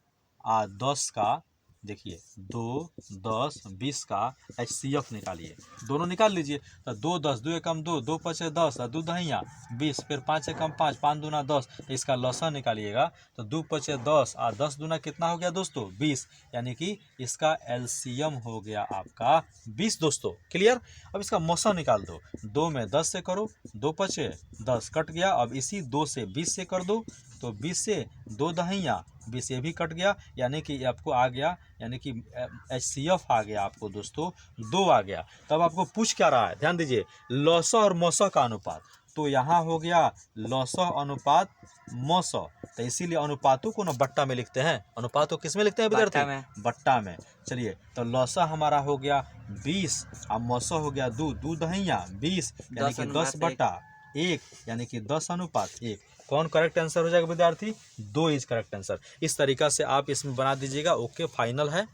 10 का देखिए 2, 10, 20 का HCF निकालिए, दोनों निकाल लीजिए। तो 2, 10, 2 एकम 2, 2 पचे 10, 2 दहिया 20, फिर 5 एकम 5, 5 दूना 10, इसका लसन निकालिएगा। तो 2 पचे 10 और 10 दूना कितना हो गया दोस्तों 20, यानी कि इसका LCM हो गया आपका 20 दोस्तों। क्लियर। अब इसका मौसा निकाल दो, 2 में 10 से करो, 2 पचे 10 कट गया। अब इसी 2 से 20 से कर दो, तो 20 से 2 दहिया 20, ये भी कट गया, यानी कि आपको आ गया, यानी कि HCF आ गया आपको दोस्तों 2 आ गया। तब आपको पूछ क्या रहा है, ध्यान दीजिए, लौसा और मौसा का अनुपात। तो यहाँ हो गया लौसा अनुपात मौसा, तो इसीलिए अनुपातों को ना बट्टा में लिखते हैं। अनुपात को किस में लिखते हैं विद्यार्थी? बट्टा में। चलिए, तो लौसा हमारा हो गया 20 और मौसा हो गया 2, 2 दहिया 20, यानी कि 10 बट्टा 1, यानी कि 10 अनुपात 1। कौन करेक्ट आंसर हो जाएगा विद्यार्थी? 2 इज करेक्ट आंसर। इस तरीका से आप इसमें बना दीजिएगा। ओके, फाइनल है।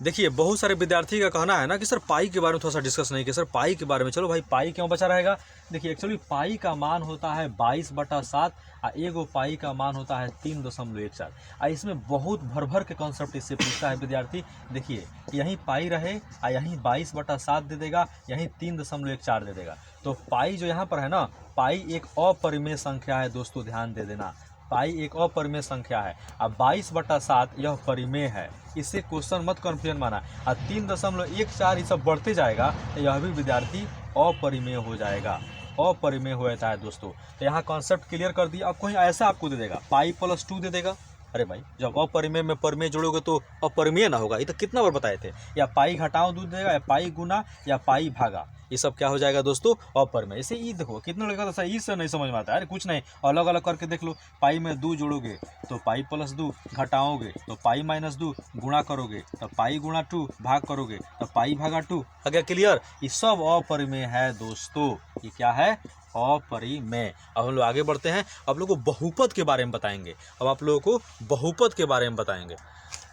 देखिए, बहुत सारे विद्यार्थी का कहना है ना कि सर पाई के बारे में थोड़ा सा डिस्कस नहीं किया। सर पाई के बारे में, चलो भाई पाई क्यों बचा रहेगा? देखिए, एक्चुअली पाई का मान होता है 22/7 और एगो पाई का मान होता है 3.14। और इसमें बहुत भर भर के कॉन्सेप्ट इससे पूछता है विद्यार्थी। देखिए, यहीं पाई रहे और यहीं 22/7 दे देगा, यहीं 3.14 दे देगा। तो पाई जो यहाँ पर है ना, पाई एक अपरिमेय संख्या है दोस्तों, ध्यान दे देना। पाई एक अपरिमेय संख्या है। अब 22/7 यह परिमेय है, इससे क्वेश्चन मत कन्फ्यूजन माना। और 3.14 ये सब बढ़ते जाएगा तो यह भी विद्यार्थी अपरिमेय हो जाएगा, अपरिमेय हो जाता है दोस्तों। तो यहाँ कॉन्सेप्ट क्लियर कर दिया। अब कोई ऐसा आपको दे देगा पाई +2 दे देगा, अरे भाई जब अपरिमेय में परिमेय जोड़ोगे तो अपरिमेय ना होगा, ये तो कितना बार बताए थे। या पाई घटाओ 2 देगा, या पाई गुना, या पाई भागा, ये सब क्या हो जाएगा दोस्तों? अपरिमेय। इसे ई देखो कितना लगा था, ई से नहीं समझ में आता है। अरे कुछ नहीं, अलग अलग करके देख लो। पाई में 2 जोड़ोगे तो पाई +2, घटाओगे तो पाई -2, गुणा करोगे तो पाई गुणा 2, भाग करोगे तो पाई भागा 2। अगर क्लियर, ये सब अपरिमेय है दोस्तों। ये क्या है? अपरिमेय। अब हम लोग आगे बढ़ते हैं। अब लोगों को बहुपद के बारे में बताएंगे। अब आप लोगों को बहुपद के बारे में बताएंगे।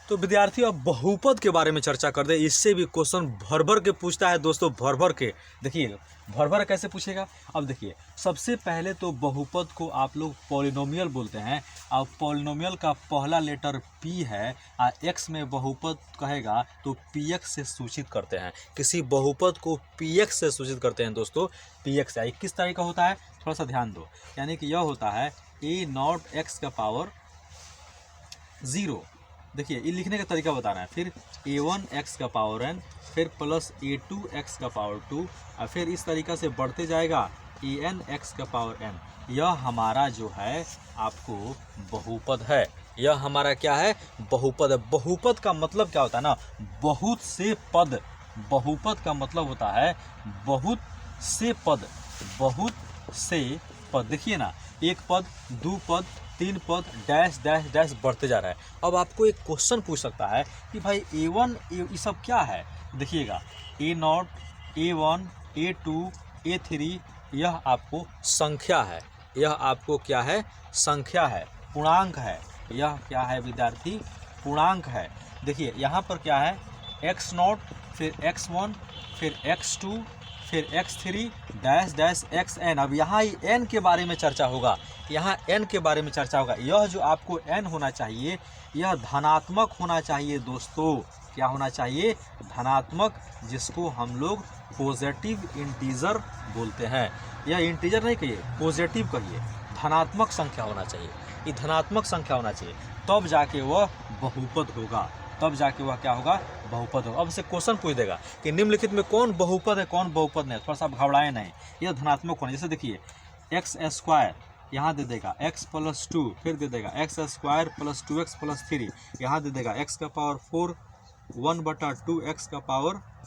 तो विद्यार्थी अब बहुपद के बारे में चर्चा कर दे। इससे भी क्वेश्चन भर भर के पूछता है दोस्तों, भर भर के। देखिए भर भर कैसे पूछेगा। अब देखिए, सबसे पहले तो बहुपद को आप लोग पॉलिनोमियल बोलते हैं। अब पॉलिनोमियल का पहला लेटर P है और x में बहुपद कहेगा तो PX से सूचित करते हैं। किसी बहुपद को PX से सूचित करते हैं दोस्तों। PX है किस तरह का होता है, थोड़ा सा ध्यान दो। यानी कि यह होता है a0x⁻0। देखिए, ये लिखने का तरीका बता रहा है। फिर a1x⁻n, फिर प्लस a2x⁻2, और फिर इस तरीका से बढ़ते जाएगा an(x⁻n। यह हमारा जो है आपको बहुपद है। यह हमारा क्या है? बहुपद है। बहुपद का मतलब क्या होता है ना, बहुत से पद। बहुपद का मतलब होता है बहुत से पद, बहुत से पद। देखिए ना, एक पद, 2 पद, 3 पद, डैश डैश डैश बढ़ते जा रहा है। अब आपको एक क्वेश्चन पूछ सकता है कि भाई a1 ये सब क्या है। देखिएगा, a0, a1, a2, a3 यह आपको संख्या है। यह आपको क्या है? संख्या है, पूर्णांक है। यह क्या है विद्यार्थी? पूर्णांक है। देखिए यहाँ पर क्या है, x0, फिर x1, फिर x2, फिर x3 डैश डैश xn। अब यहाँ ही n के बारे में चर्चा होगा, यहाँ n के बारे में चर्चा होगा। यह जो आपको n होना चाहिए, यह धनात्मक होना चाहिए दोस्तों। क्या होना चाहिए? धनात्मक, जिसको हम लोग पॉजिटिव इंटीजर बोलते हैं। यह इंटीजर नहीं कहिए, पॉजिटिव कहिए। धनात्मक संख्या होना चाहिए, ये धनात्मक संख्या होना चाहिए, तब जाके वह बहुपद होगा। तब जाके वह क्या होगा? बहुपद होगा। अब से क्वेश्चन पूछ देगा कि निम्नलिखित में कौन बहुपद है, कौन बहुपद नहीं। थोड़ा सा घबराए नहीं, यह धनात्मक होना। जैसे देखिए, x² यहाँ दे देगा x+2, फिर दे देगा x² + 2x + 3, यहाँ दे देगा x⁴ 1/2x⁴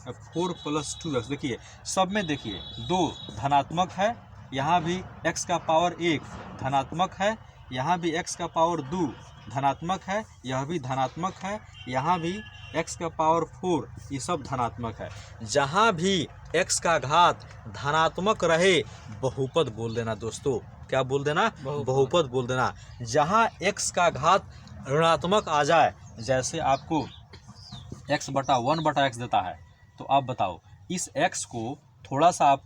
+ 2x। देखिए सब में देखिए 2 धनात्मक है, यहाँ भी x⁻1 धनात्मक है, यहाँ भी x⁻2 धनात्मक है, यह भी धनात्मक है, यहाँ भी x⁻4, ये सब धनात्मक है। जहाँ भी x का घात धनात्मक रहे बहुपद बोल देना दोस्तों। क्या बोल देना? बहुपद बोल देना। जहाँ x का घात ऋणात्मक आ जाए, जैसे आपको x/1/x देता है, तो आप बताओ इस x को थोड़ा सा आप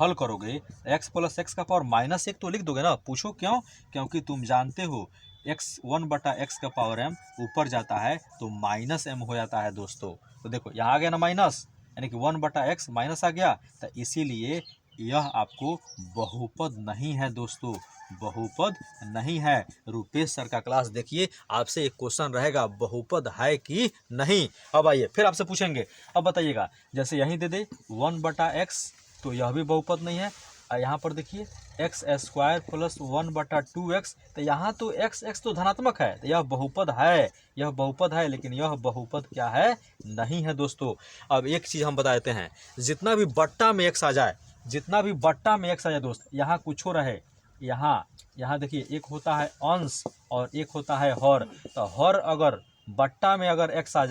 हल करोगे, x + x⁻⁻1 तो लिख दोगे ना। पूछो क्यों? क्योंकि तुम जानते हो एक्स 1/x का पावर m ऊपर जाता है तो -m हो जाता है दोस्तों। तो देखो यहाँ आ गया ना माइनस, यानी कि 1/x माइनस आ गया, तो इसीलिए यह आपको बहुपद नहीं है दोस्तों, बहुपद नहीं है। रुपेश सर का क्लास देखिए, आपसे एक क्वेश्चन रहेगा बहुपद है कि नहीं। अब आइए फिर आपसे पूछेंगे, अब बताइएगा, जैसे यहीं दे दे 1/x तो यह भी बहुपद नहीं है। और यहाँ पर देखिए x² प्लस 1/2x, तो यहाँ तो x तो धनात्मक है, तो यह बहुपद है, यह बहुपद है, लेकिन यह बहुपद क्या है, नहीं है दोस्तों। अब एक चीज़ हम बता देते हैं, जितना भी बट्टा में x आ जाए, जितना भी बट्टा में x आ जाए दोस्त, यहाँ कुछ हो रहे, यहाँ देखिए एक होता है अंश और एक होता है हर, तो हर अगर बट्टा में अगर x आ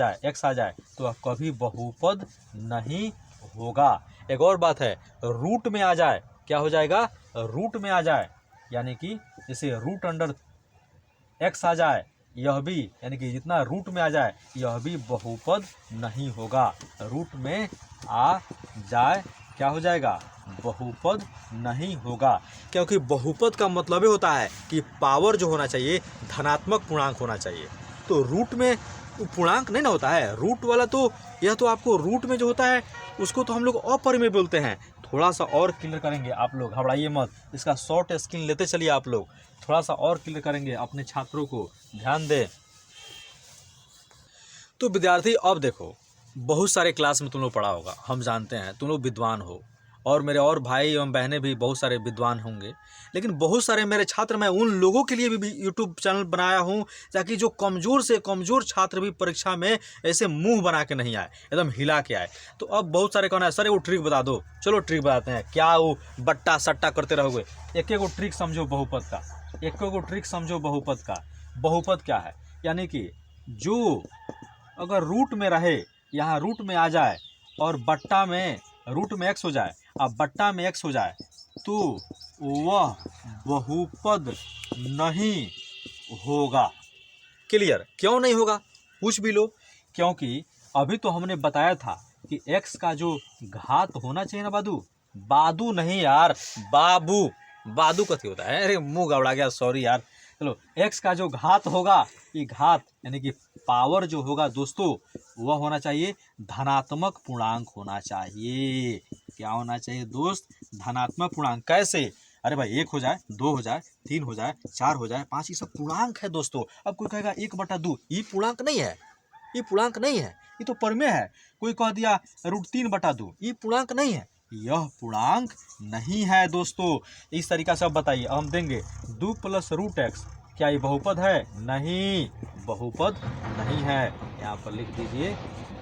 जाए तो वह कभी बहुपद नहीं होगा। एक और बात है, रूट में आ जाए, क्या हो जाएगा, रूट में आ जाए, यानी कि जैसे रूट अंडर x आ जाए, यह भी, यानी कि जितना रूट में आ जाए यह भी बहुपद नहीं होगा। रूट में आ जाए क्या हो जाएगा, बहुपद नहीं होगा, क्योंकि बहुपद का मतलब ही होता है कि पावर जो होना चाहिए धनात्मक पूर्णांक होना चाहिए। तो रूट में पूर्णांक नहीं ना होता है, रूट वाला तो यह तो आपको रूट में जो होता है उसको तो हम लोग अपरिमेय बोलते हैं। थोड़ा सा और क्लियर करेंगे, आप लोग घबराइए मत, इसका शॉर्ट स्क्रीन लेते चलिए, आप लोग थोड़ा सा और क्लियर करेंगे, अपने छात्रों को ध्यान दें। तो विद्यार्थी अब देखो, बहुत सारे क्लास में तुम लोग पढ़ा होगा, हम जानते हैं तुम लोग विद्वान हो, और मेरे और भाई एवं बहनें भी बहुत सारे विद्वान होंगे, लेकिन बहुत सारे मेरे छात्र, मैं उन लोगों के लिए भी यूट्यूब चैनल बनाया हूं ताकि जो कमज़ोर से कमज़ोर छात्र भी परीक्षा में ऐसे मुंह बना के नहीं आए, एकदम हिला के आए। तो अब बहुत सारे कहना है सर वो ट्रिक बता दो, चलो ट्रिक बताते हैं, क्या वो बट्टा सट्टा करते रहोगे, एक एक ट्रिक समझो बहुपद का, एक एक ट्रिक समझो बहुपद का। बहुपद क्या है, यानी कि जो अगर रूट में रहे, यहाँ रूट में आ जाए और बट्टा में रूट में x हो जाए, अब बट्टा में x हो जाए, तो वह बहुपद नहीं होगा। क्लियर, क्यों नहीं होगा, पूछ भी लो, क्योंकि अभी तो हमने बताया था कि x का जो घात होना चाहिए ना बादू, बादू नहीं यार, बाबू, बादू कथी होता है, अरे मुंह गबड़ा गया, सॉरी यार। चलो, x का जो घात होगा, ये घात यानी कि पावर जो होगा दोस्तों, वह होना चाहिए धनात्मक पूर्णांक होना चाहिए। क्या होना चाहिए दोस्त, धनात्मक पूर्णांक। कैसे, अरे भाई 1 हो जाए, 2 हो जाए, 3 हो जाए, 4 हो जाए, 5, ये सब पूर्णांक है दोस्तों। अब कोई कहेगा 1/2, ये पूर्णांक नहीं है, ये पूर्णांक नहीं है, ये तो परिमेय है। कोई कह दिया √3/2, ये पूर्णांक नहीं है, यह पूर्णांक नहीं है दोस्तों। इस तरीका से अब बताइए, अब हम देंगे 2 + √x, क्या ये बहुपद है, नहीं, बहुपद नहीं है। यहाँ पर लिख दीजिए,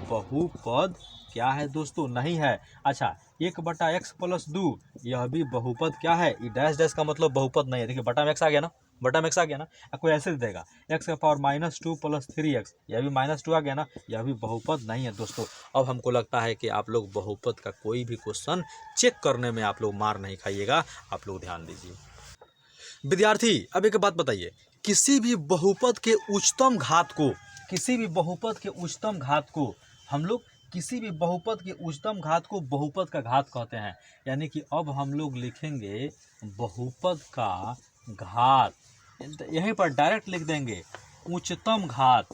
बहुपद क्या है दोस्तों, नहीं है। अच्छा, 1/x + 2, यह भी बहुपद क्या है, ये डैश डैश का मतलब बहुपद नहीं है। देखिए बटा में x आ गया ना, बटा में x आ गया ना, कोई ऐसे दे देगा x का पावर -2 + 3x, यह भी -2 आ गया ना, यह भी बहुपद नहीं है दोस्तों। अब हमको लगता है कि आप लोग बहुपद का कोई भी क्वेश्चन चेक करने में आप लोग मार नहीं खाइएगा, आप लोग ध्यान दीजिए। विद्यार्थी अब एक बात बताइए, किसी भी बहुपद के उच्चतम घात को, किसी भी बहुपद के उच्चतम घात को हम लोग, किसी भी बहुपद के उच्चतम घात को बहुपद का घात कहते हैं। यानी कि अब हम लोग लिखेंगे बहुपद का घात, यहीं पर डायरेक्ट लिख देंगे उच्चतम घात,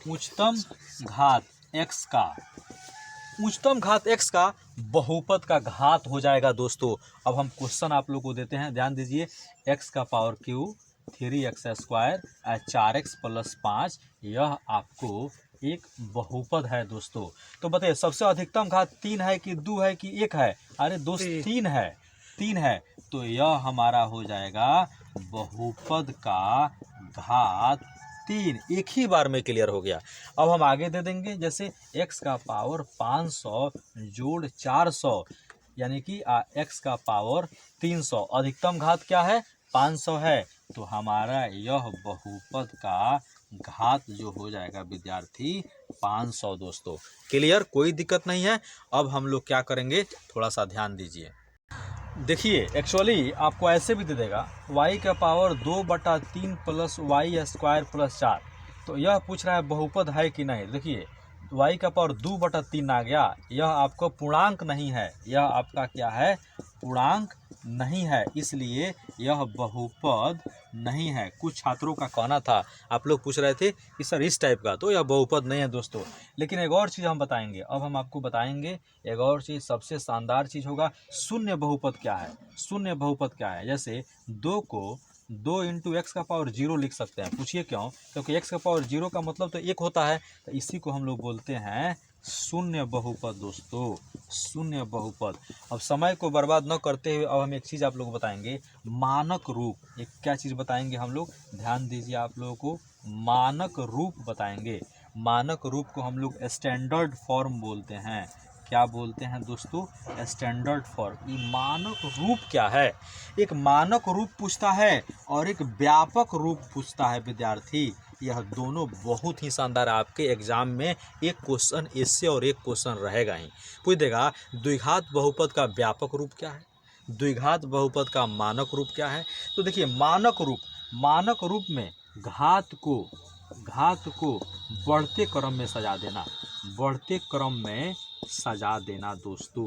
उच्चतम घात x का, उच्चतम घात x का बहुपद का घात हो जाएगा दोस्तों। अब हम क्वेश्चन आप लोग को देते हैं, ध्यान दीजिए, x का पावर क्यूब 3x² 4x + 5, यह आपको एक बहुपद है दोस्तों। तो बताइए सबसे अधिकतम घात 3 है कि 2 है कि 1 है, अरे दोस्त 3 है, 3 है, तो यह हमारा हो जाएगा बहुपद का घात 3, एक ही बार में क्लियर हो गया। अब हम आगे दे देंगे, जैसे x का पावर 500 + 400, यानी कि x का पावर 300, अधिकतम घात क्या है, 500 है, तो हमारा यह बहुपद का घात जो हो जाएगा विद्यार्थी 500 दोस्तों। क्लियर, कोई दिक्कत नहीं है। अब हम लोग क्या करेंगे, थोड़ा सा ध्यान दीजिए। देखिए एक्चुअली आपको ऐसे भी दे देगा y का पावर 2/3 + y² + 4, तो यह पूछ रहा है बहुपद है कि नहीं। देखिए y का पावर 2/3 आ गया, यह आपको पूर्णांक नहीं है, यह आपका क्या है, पूर्णांक नहीं है, इसलिए यह बहुपद नहीं है। कुछ छात्रों का कहना था, आप लोग पूछ रहे थे कि सर इस टाइप का, तो यह बहुपद नहीं है दोस्तों। लेकिन एक और चीज़ हम बताएंगे, अब हम आपको बताएंगे एक और चीज़, सबसे शानदार चीज़ होगा शून्य बहुपद क्या है। शून्य बहुपद क्या है, जैसे 2 को 2 इंटू एक्स का पावर 0 लिख सकते हैं। पूछिए क्यों? क्योंकि एक्स का पावर 0 का मतलब तो 1 होता है, तो इसी को हम लोग बोलते हैं शून्य बहुपद दोस्तों, शून्य बहुपद। अब समय को बर्बाद न करते हुए अब हम एक चीज़ आप लोग को बताएंगे, मानक रूप। एक क्या चीज़ बताएंगे हम लोग, ध्यान दीजिए, आप लोगों को मानक रूप बताएंगे। मानक रूप को हम लोग स्टैंडर्ड फॉर्म बोलते हैं। क्या बोलते हैं दोस्तों? Standard form. ये मानक रूप क्या है? एक मानक रूप पूछता है और एक व्यापक रूप पूछता है विद्यार्थी। यह दोनों बहुत ही शानदार, आपके एग्जाम में एक क्वेश्चन इससे और एक क्वेश्चन रहेगा ही। पूछ देगा द्विघात बहुपद का व्यापक रूप क्या है, द्विघात बहुपद का मानक रूप क्या है। तो देखिए मानक रूप में घात को बढ़ते क्रम में सजा देना, बढ़ते क्रम में सजा देना दोस्तों।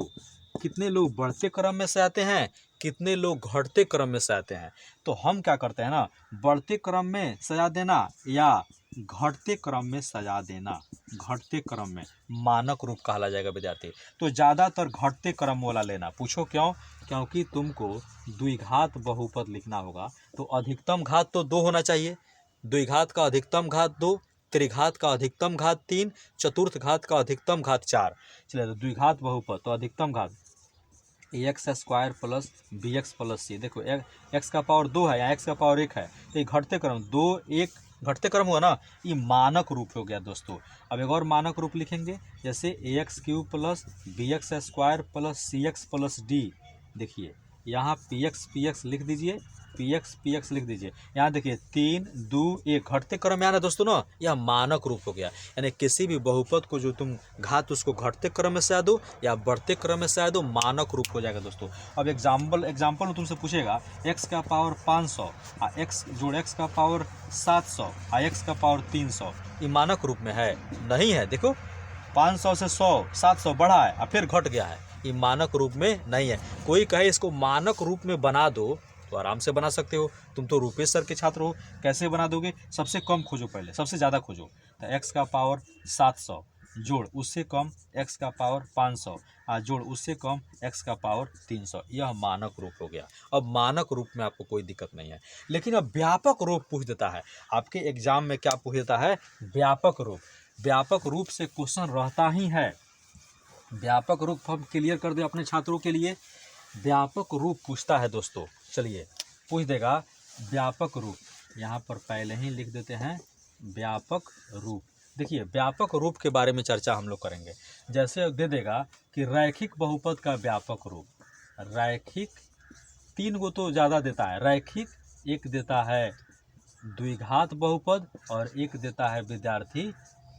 कितने लोग बढ़ते क्रम में सजाते हैं, कितने लोग घटते क्रम में सजाते हैं। तो हम क्या करते हैं ना, बढ़ते क्रम में सजा देना या घटते क्रम में सजा देना, घटते क्रम में मानक रूप कहला जाएगा विद्यार्थी। तो ज़्यादातर घटते क्रम वाला लेना। पूछो क्यों? क्योंकि तुमको द्विघात बहुपद लिखना होगा, तो अधिकतम घात तो 2 होना चाहिए। द्विघात का अधिकतम घात 2, त्रिघात का अधिकतम घात 3, चतुर्थ घात का अधिकतम घात 4। चलिए, तो द्विघात बहुपद तो अधिकतम घात x square plus b x plus c. देखो एक्स का पावर 2 है या एक्स का पावर 1 है, तो ये घटते क्रम 2 1 घटते क्रम हुआ ना, ये मानक रूप हो गया दोस्तों। अब एक और मानक रूप लिखेंगे, जैसे a x cube plus b x square plus c x plus d. देखिए यहाँ पी एक्स लिख दीजिए, पी एक्स लिख दीजिए। यहाँ देखिए 3 2 1 घटते क्रम में आना दोस्तों ना, यह मानक रूप हो गया। यानी किसी भी बहुपद को जो तुम घात उसको घटते क्रम में सजा दो या बढ़ते क्रम में सजा दो, मानक रूप हो जाएगा दोस्तों। अब एग्जाम्पल में तुमसे पूछेगा एक्स का पावर 500 और एक्स जोड़ एक्स का पावर 700 और एक्स का पावर 300, ये मानक रूप में है? नहीं है। देखो 500 से 100 700 बढ़ा है और फिर घट गया है, ये मानक रूप में नहीं है। कोई कहे इसको मानक रूप में बना दो तो आराम से बना सकते हो। तुम तो रूपेश सर के छात्र हो, कैसे बना दोगे? सबसे कम खोजो, पहले सबसे ज़्यादा खोजो। तो एक्स का पावर 700 जोड़ उससे कम एक्स का पावर 500 और जोड़ उससे कम एक्स का पावर 300, यह मानक रूप हो गया। अब मानक रूप में आपको कोई दिक्कत नहीं है। लेकिन अब व्यापक रूप पूछ देता है आपके एग्जाम में। क्या पूछ देता है? व्यापक रूप। व्यापक रूप से क्वेश्चन रहता ही है। व्यापक रूप हम क्लियर कर दे अपने छात्रों के लिए। व्यापक रूप पूछता है दोस्तों। चलिए पूछ देगा व्यापक रूप, यहाँ पर पहले ही लिख देते हैं व्यापक रूप। देखिए व्यापक रूप के बारे में चर्चा हम लोग करेंगे। जैसे दे देगा कि रैखिक बहुपद का व्यापक रूप, रैखिक 3 को तो ज़्यादा देता है, रैखिक एक देता है द्विघात बहुपद और एक देता है विद्यार्थी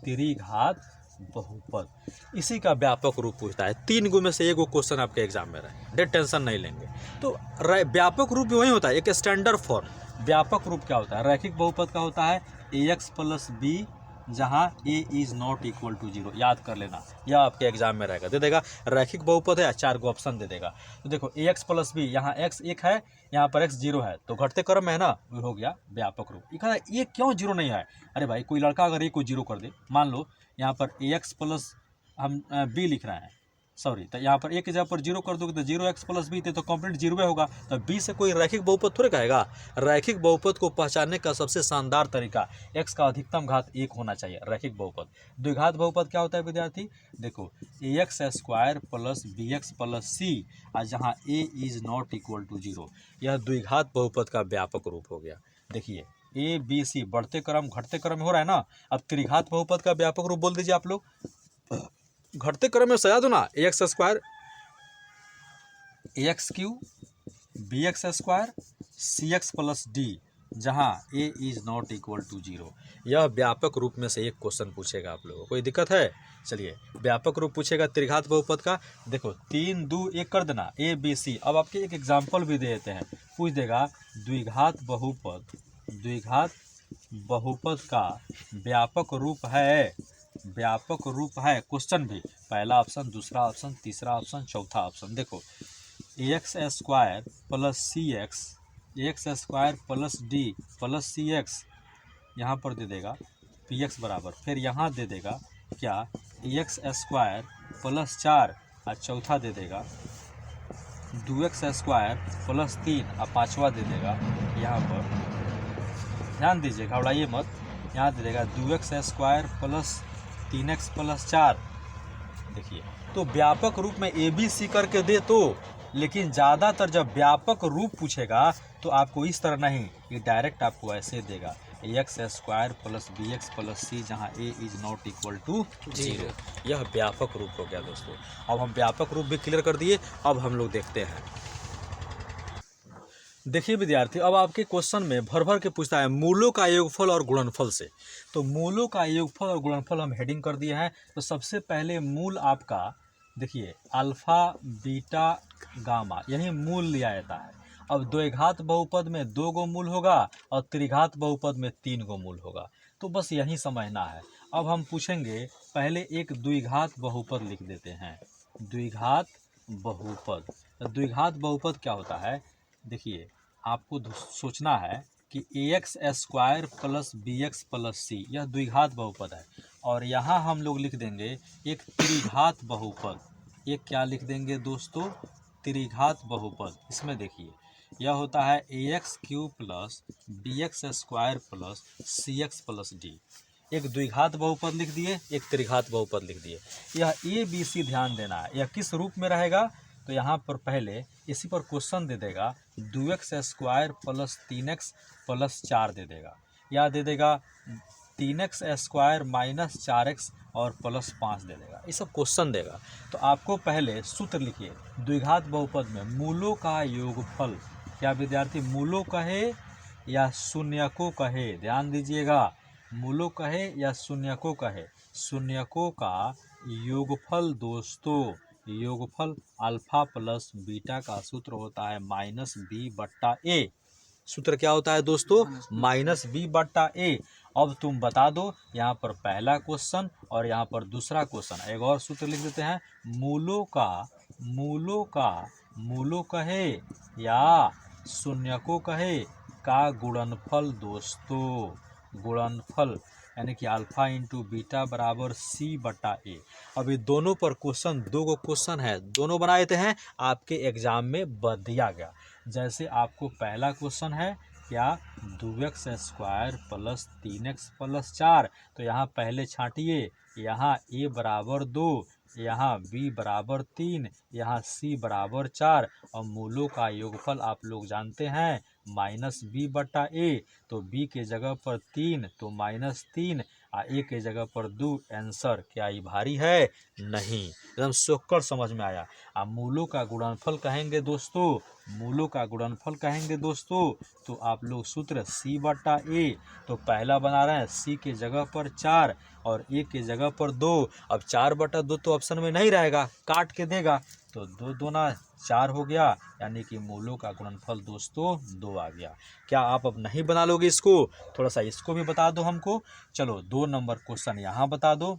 त्रिघात बहुपद। इसी का व्यापक रूप पूछता है। 3 गो में से 1 गो क्वेश्चन आपके एग्जाम में रहे, डेट टेंशन नहीं लेंगे। तो व्यापक रूप भी वही होता है, एक स्टैंडर्ड फॉर्म। व्यापक रूप क्या होता है? रैखिक बहुपद का होता है ए एक्स प्लस बी जहाँ ए इज़ नॉट इक्वल टू 0। याद कर लेना, यह आपके एग्जाम में रहेगा। दे देगा रैखिक बहुपद है, 4 गो ऑप्शन दे देगा। तो देखो ए एक्स प्लस बी, यहाँ एक्स 1 है, यहाँ पर एक्स 0 है, तो घटते क्रम में है ना, हो गया व्यापक रूप। ये क्यों 0 नहीं है? अरे भाई कोई लड़का अगर ए को 0 कर दे, मान लो यहाँ पर ए एक्स प्लस हम बी लिख रहे हैं, सॉरी, तो यहाँ पर ए की जगह पर 0 कर दोगे तो 0x प्लस बी तो कंप्लीट 0 होगा। तो बी से कोई रैखिक बहुपद थोड़े कहेगा। रैखिक बहुपद को पहचानने का सबसे शानदार तरीका, x का अधिकतम घात 1 होना चाहिए रैखिक बहुपद। द्विघात बहुपद क्या होता है विद्यार्थी? देखो a x square plus b x plus c और जहाँ ए इज़ नॉट इक्वल टू 0, यह द्विघात बहुपद का व्यापक रूप हो गया। देखिए ए बी सी बढ़ते क्रम घटते क्रम में हो रहा है ना। अब त्रिघात बहुपद का व्यापक रूप बोल दीजिए आप लोग। घटते क्रम में सजा दो ना, a x square a x cube b x square c x plus d जहाँ ए इज़ नॉट इक्वल टू 0। यह व्यापक रूप में से एक क्वेश्चन पूछेगा आप लोगों को। कोई दिक्कत है? चलिए व्यापक रूप पूछेगा त्रिघात बहुपद का। देखो 3 2 1 कर देना, ए बी सी। अब आपके एक एग्जाम्पल भी दे देते हैं। पूछ देगा द्विघात बहुपद का व्यापक रूप है, व्यापक रूप है। क्वेश्चन भी पहला ऑप्शन, दूसरा ऑप्शन, तीसरा ऑप्शन, चौथा ऑप्शन। देखो x square plus c x square plus d plus c x, यहाँ पर दे देगा पी एक्स बराबर, फिर यहाँ दे देगा क्या एक्स स्क्वायर प्लस 4 और चौथा दे देगा 2x स्क्वायर प्लस 3 और पाँचवा दे देगा यहाँ पर, ध्यान दीजिए घबराइए मत, यहाँ दे देगा 2x square plus 3x plus 4। देखिए तो व्यापक रूप में ए बी सी करके दे तो, लेकिन ज़्यादातर जब व्यापक रूप पूछेगा तो आपको इस तरह नहीं, ये डायरेक्ट आपको ऐसे देगा x square plus b x plus c, जहाँ a is not equal to 0। यह व्यापक रूप हो गया दोस्तों। अब हम व्यापक रूप भी क्लियर कर दिए, अब हम लोग देखते हैं। देखिए विद्यार्थी, अब आपके क्वेश्चन में भर भर के पूछता है मूलों का योगफल और गुणनफल से। तो मूलों का योगफल और गुणनफल हम हेडिंग कर दिए हैं। तो सबसे पहले मूल आपका देखिए अल्फा बीटा गामा, यही मूल लिया जाता है। अब द्विघात बहुपद में 2 गो मूल होगा और त्रिघात बहुपद में 3 गो मूल होगा, तो बस यही समझना है। अब हम पूछेंगे, पहले एक द्विघात बहुपद लिख देते हैं, द्विघात बहुपद। तो द्विघात बहुपद क्या होता है, देखिए आपको सोचना है कि x square plus b x plus c, यह द्विघात बहुपद है। और यहाँ हम लोग लिख देंगे एक त्रिघात बहुपद। एक क्या लिख देंगे दोस्तों, त्रिघात बहुपद। इसमें देखिए यह होता है a x cube plus b x square plus c x plus d. एक द्विघात बहुपद लिख दिए, एक त्रिघात बहुपद लिख दिए। यह ए बी सी ध्यान देना है, यह किस रूप में रहेगा, तो यहाँ पर पहले इसी पर क्वेश्चन दे देगा 2x square plus 3x plus 4 दे देगा, या दे देगा 3x स्क्वायर माइनस 4x और प्लस 5 दे देगा, ये सब क्वेश्चन देगा। तो आपको पहले सूत्र लिखिए, द्विघात बहुपद में मूलों का योगफल, क्या विद्यार्थी मूलों कहे या शून्यकों कहे, ध्यान दीजिएगा, मूलों कहे या शून्यकों कहे, शून्यकों का योगफल दोस्तों, योगफल अल्फा प्लस बीटा का सूत्र होता है माइनस बी बट्टा ए। सूत्र क्या होता है दोस्तों, माइनस बी बट्टा ए। अब तुम बता दो, यहाँ पर पहला क्वेश्चन और यहाँ पर दूसरा क्वेश्चन। एक और सूत्र लिख देते हैं, मूलों का मूलों कहे या शून्यकों कहे का गुणनफल दोस्तों, गुणनफल यानी कि अल्फा इंटू बीटा बराबर सी बटा ए। अब ये दोनों पर क्वेश्चन, 2 गो क्वेश्चन है, दोनों बनाए थे हैं, आपके एग्जाम में बद दिया गया। जैसे आपको पहला क्वेश्चन है क्या, 2x square plus 3x plus 4, तो यहाँ पहले छांटिए, यहाँ a बराबर 2, यहाँ b बराबर 3, यहाँ c बराबर 4, और मूलों का योगफल आप लोग जानते हैं माइनस बी बटा ए। तो b के जगह पर 3 तो माइनस 3, और a के जगह पर 2। आंसर क्या ये भारी है, नहीं, एकदम सोकर समझ में आया। अब मूलों का गुणनफल कहेंगे दोस्तों, मूलों का गुणनफल कहेंगे दोस्तों, तो आप लोग सूत्र c बटा ए, तो पहला बना रहे हैं c के जगह पर 4 और a के जगह पर 2। अब 4 बटा 2 तो ऑप्शन में नहीं रहेगा, काट के देगा, तो 2 दूना 4 हो गया, यानी कि मूलों का गुणनफल दोस्तों 2 आ गया। क्या आप अब नहीं बना लोगे इसको, थोड़ा सा इसको भी बता दो हमको। चलो 2 नंबर क्वेश्चन यहाँ बता दो,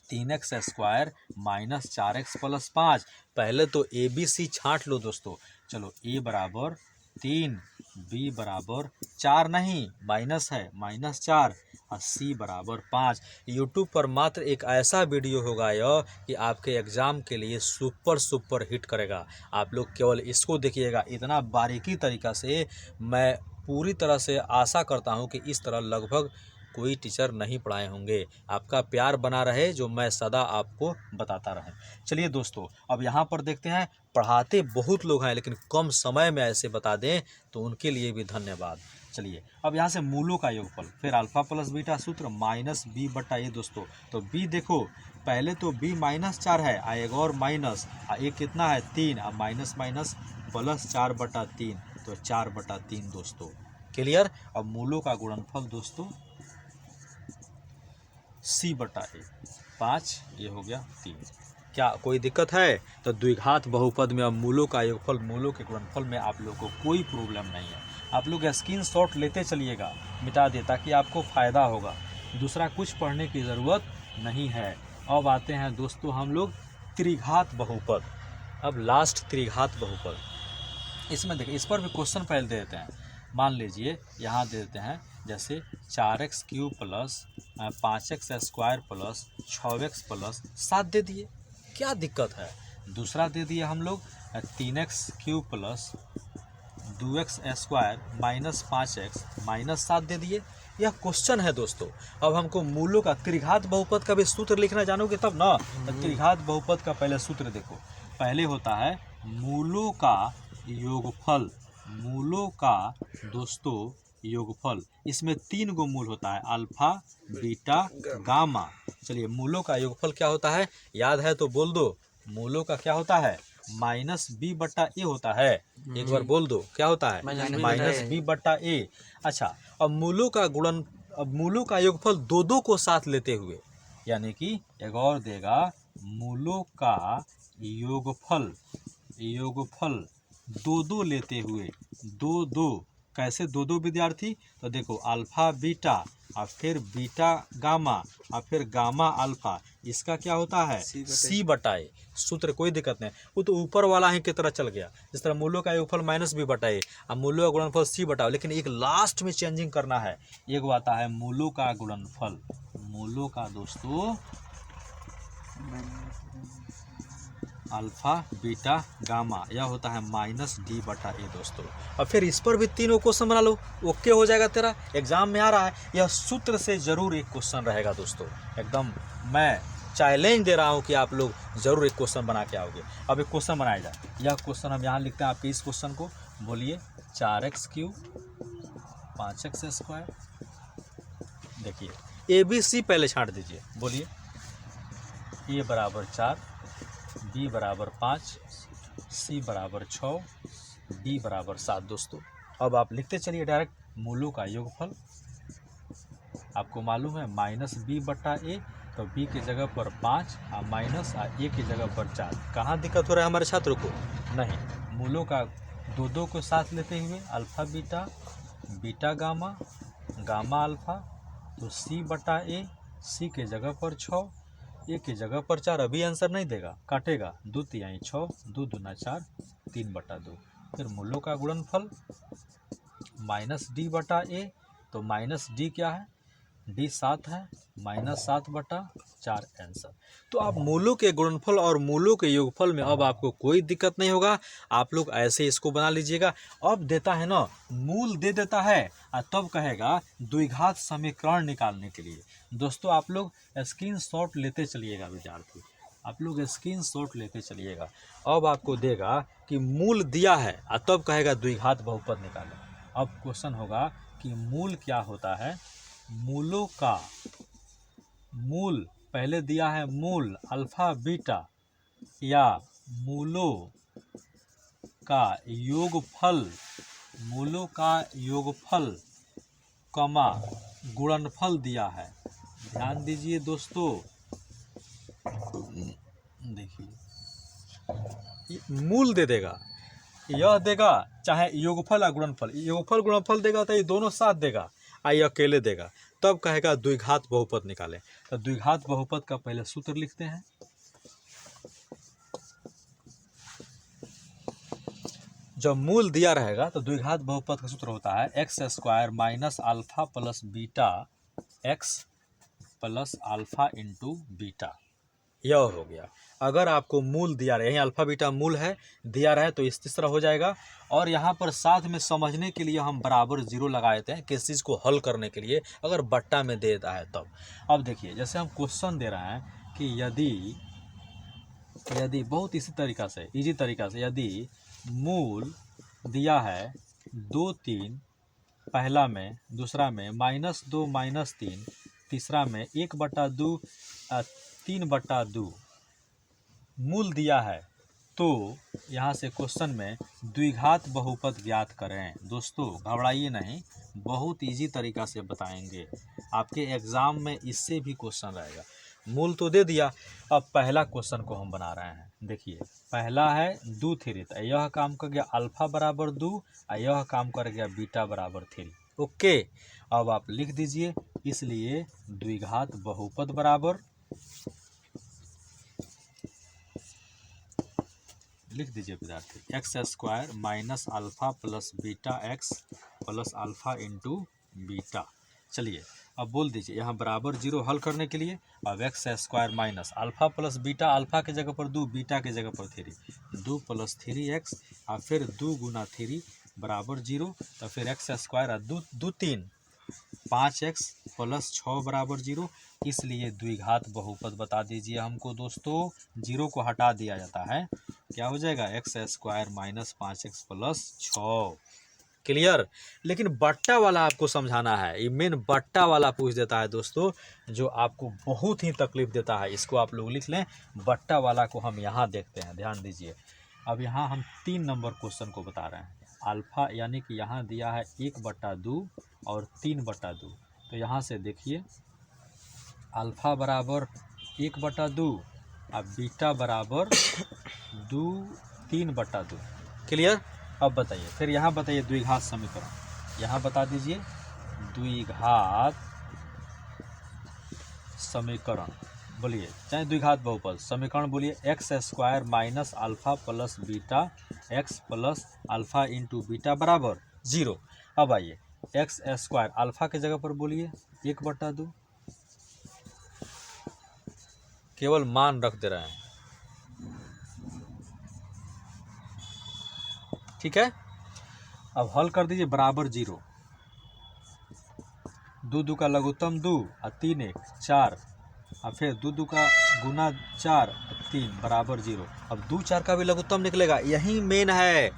3x square minus 4x plus 5। पहले तो ए बी सी छाँट लो दोस्तों। चलो a बराबर 3, b बराबर 4 नहीं माइनस है माइनस 4, और c बराबर 5। यूट्यूब पर मात्र एक ऐसा वीडियो होगा यह कि आपके एग्ज़ाम के लिए सुपर हिट करेगा। आप लोग केवल इसको देखिएगा, इतना बारीकी तरीक़ा से मैं पूरी तरह से आशा करता हूं कि इस तरह लगभग कोई टीचर नहीं पढ़ाए होंगे। आपका प्यार बना रहे, जो मैं सदा आपको बताता रहे। चलिए दोस्तों, अब यहाँ पर देखते हैं, पढ़ाते बहुत लोग हैं लेकिन कम समय में ऐसे बता दें तो उनके लिए भी धन्यवाद। चलिए अब यहाँ से मूलों का योगफल, फिर अल्फा प्लस बीटा सूत्र माइनस बी बटा ए दोस्तों। तो b देखो, पहले तो b माइनस 4 है, एक और माइनस, ए कितना है 3, अब माइनस माइनस प्लस 4 बटा 3, तो 4 बटा 3 दोस्तों। क्लियर। अब मूलों का गुणनफल दोस्तों c बटा ए, 5, ये हो गया 3। क्या कोई दिक्कत है, तो द्विघात बहुपद में अब मूलों का योगफल, मूलों के गुणनफल में आप लोग को कोई प्रॉब्लम नहीं है। आप लोग स्क्रीनशॉट लेते चलिएगा, मिटा दे, ताकि आपको फ़ायदा होगा, दूसरा कुछ पढ़ने की ज़रूरत नहीं है। अब आते हैं दोस्तों हम लोग त्रिघात बहुपद। अब लास्ट त्रिघात बहुपद, इसमें देखिए इस पर भी क्वेश्चन पहले दे देते हैं। मान लीजिए यहाँ दे देते हैं जैसे 4x³ plus 5x square plus 6x plus 7 दे दिए, क्या दिक्कत है। दूसरा दे दिए हम लोग 3x³ plus 2x square minus 5x minus 7 दे दिए। यह क्वेश्चन है दोस्तों। अब हमको मूलों का त्रिघात बहुपद का भी सूत्र लिखना जानोगे तब ना। त्रिघात बहुपद का पहले सूत्र देखो, पहले होता है मूलों का योगफल, मूलों का दोस्तों योगफल। इसमें 3 गो मूल होता है, अल्फा बीटा गामा। चलिए मूलों का योगफल क्या होता है, याद है तो बोल दो। मूलों का क्या होता है, माइनस बी बट्टा ए होता है। एक बार बोल दो क्या होता है, माइनस बी बट्टा ए। अच्छा, अब मूलों का गुणन, अब मूलों का योगफल दो दो को साथ लेते हुए, यानी कि एक और देगा मूलों का योगफल, योगफल दो दो लेते हुए, दो दो कैसे दो दो विद्यार्थी, तो देखो अल्फा बीटा और फिर बीटा गामा और फिर गामा अल्फा, इसका क्या होता है सी बटाए। सूत्र कोई दिक्कत नहीं, वो तो ऊपर वाला ही की तरह चल गया। जिस तरह मूलों का योगफल माइनस बी बटाए और मूलों का गुणनफल सी बटाओ, लेकिन एक लास्ट में चेंजिंग करना है। एक आता है मूलों का गुणनफल, मूलों का दोस्तों अल्फा बीटा गामा, यह होता है माइनस डी बटा ए दोस्तों। और फिर इस पर भी 3 क्वेश्चन बना लो, ओके हो जाएगा तेरा। एग्जाम में आ रहा है, यह सूत्र से जरूर एक क्वेश्चन रहेगा दोस्तों। एकदम मैं चैलेंज दे रहा हूं कि आप लोग जरूर एक क्वेश्चन बना के आओगे। अब एक क्वेश्चन बनाया जाए, यह क्वेश्चन हम यहाँ लिखते हैं आपके इस क्वेश्चन को। बोलिए 4x³ 5x स्क्वायर, देखिए ABC पहले छांट दीजिए। बोलिए A बराबर 4, B बराबर 5, C बराबर 6, D बराबर 7 दोस्तों। अब आप लिखते चलिए डायरेक्ट मूलों का योगफल। आपको मालूम है माइनस बी बट्टा ए, तो b की जगह पर 5 और माइनस और a की जगह पर 4। कहाँ दिक्कत हो रहा है हमारे छात्रों को, नहीं। मूलों का दो दो को साथ लेते हुए alpha beta, beta gamma, gamma alpha, तो c बटा ए, c के जगह पर 6, ए की जगह पर 4। अभी आंसर नहीं देगा, काटेगा, 2 तिहाई 6, 2 दूना 4, 3 बटा 2। फिर मूलों का गुणनफल माइनस डी बटा ए, तो माइनस डी क्या है, डी 7 है, माइनस 7 बटा 4 आंसर। तो आप मूलों के गुणनफल और मूलों के योगफल में अब आपको कोई दिक्कत नहीं होगा। आप लोग ऐसे इसको बना लीजिएगा। अब देता है ना, मूल दे देता है और तब कहेगा द्विघात समीकरण निकालने के लिए। दोस्तों आप लोग स्क्रीनशॉट लेते चलिएगा विद्यार्थी, आप लोग स्क्रीनशॉट लेते चलिएगा। अब आपको देगा कि मूल दिया है और तब कहेगा द्विघात बहुपद निकालें। अब क्वेश्चन होगा कि मूल क्या होता है, मूलों का मूल पहले दिया है मूल अल्फा बीटा या मूलों का योगफल, मूलों का योगफल कमा गुणनफल दिया है। ध्यान दीजिए दोस्तों, देखिए मूल दे देगा, यह देगा चाहे योगफल या गुणनफल, योगफल गुणनफल देगा तो ये दोनों साथ देगा, आई अकेले देगा, तब कहेगा द्विघात बहुपद निकालें। तो द्विघात बहुपद का पहले सूत्र लिखते हैं। जब मूल दिया रहेगा तो द्विघात बहुपद का सूत्र होता है x square minus alpha plus beta x plus alpha into beta. यह हो गया। अगर आपको मूल दिया रहे, यहीं अल्फा बीटा मूल है, दिया रहे तो इस तरह हो जाएगा। और यहाँ पर साथ में समझने के लिए हम बराबर 0 लगा देते हैं, किस चीज़ को हल करने के लिए, अगर बट्टा में दे देता है तब। अब देखिए जैसे हम क्वेश्चन दे रहे हैं कि यदि बहुत इसी तरीक़ा से, इजी तरीक़ा से, यदि मूल दिया है 2 3, पहला में, दूसरा में -2 -3, तीसरा में 1/2 3/2 मूल दिया है, तो यहाँ से क्वेश्चन में द्विघात बहुपद ज्ञात करें। दोस्तों घबराइए नहीं, बहुत इजी तरीक़ा से बताएंगे, आपके एग्ज़ाम में इससे भी क्वेश्चन रहेगा। मूल तो दे दिया, अब पहला क्वेश्चन को हम बना रहे हैं। देखिए पहला है 2 3, तो यह काम कर गया अल्फा बराबर 2 और यह काम कर गया बीटा बराबर 3। ओके, अब आप लिख दीजिए, इसलिए द्विघात बहुपद बराबर लिख दीजिए विद्यार्थी, x square minus alpha plus beta x plus alpha into beta. चलिए अब बोल दीजिए यहाँ बराबर 0 हल करने के लिए। अब x square minus alpha plus beta, alpha के जगह पर 2, बीटा के जगह पर 3, 2 प्लस 3x और फिर 2 गुना 3 बराबर 0। तो फिर एक्स स्क्वायर और 2 3 5x प्लस 6 बराबर 0। इसलिए द्विघात बहुपद बता दीजिए हमको दोस्तों। 0 को हटा दिया जाता है, क्या हो जाएगा, x square minus 5x plus 6। Clear. लेकिन बट्टा वाला आपको समझाना है, ये मेन बट्टा वाला पूछ देता है दोस्तों, जो आपको बहुत ही तकलीफ देता है। इसको आप लोग लिख लें। बट्टा वाला को हम यहाँ देखते हैं, ध्यान दीजिए। अब यहाँ हम 3 नंबर क्वेश्चन को बता रहे हैं। अल्फ़ा यानी कि यहाँ दिया है 1/2 और 3/2। तो यहाँ से देखिए अल्फ़ा बराबर 1/2 और बीटा बराबर 3/2। क्लियर। अब बताइए, फिर यहाँ बताइए द्विघात समीकरण, यहाँ बता दीजिए द्विघात समीकरण बोलिए, चाहे द्विघात बहुपद समीकरण बोलिए। X square minus alpha plus beta x plus alpha into beta बराबर 0। अब आइए एक्स स्क्वायर अल्फ़ा के जगह पर बोलिए 1/2, केवल मान रख दे रहे हैं, ठीक है। अब हल कर दीजिए बराबर 0, 2 का लघुत्तम 2 और 3 1 4 और फिर 2 का गुना 4 और 3 बराबर 0। अब 2 4 का भी लघुत्तम निकलेगा, यही मेन है,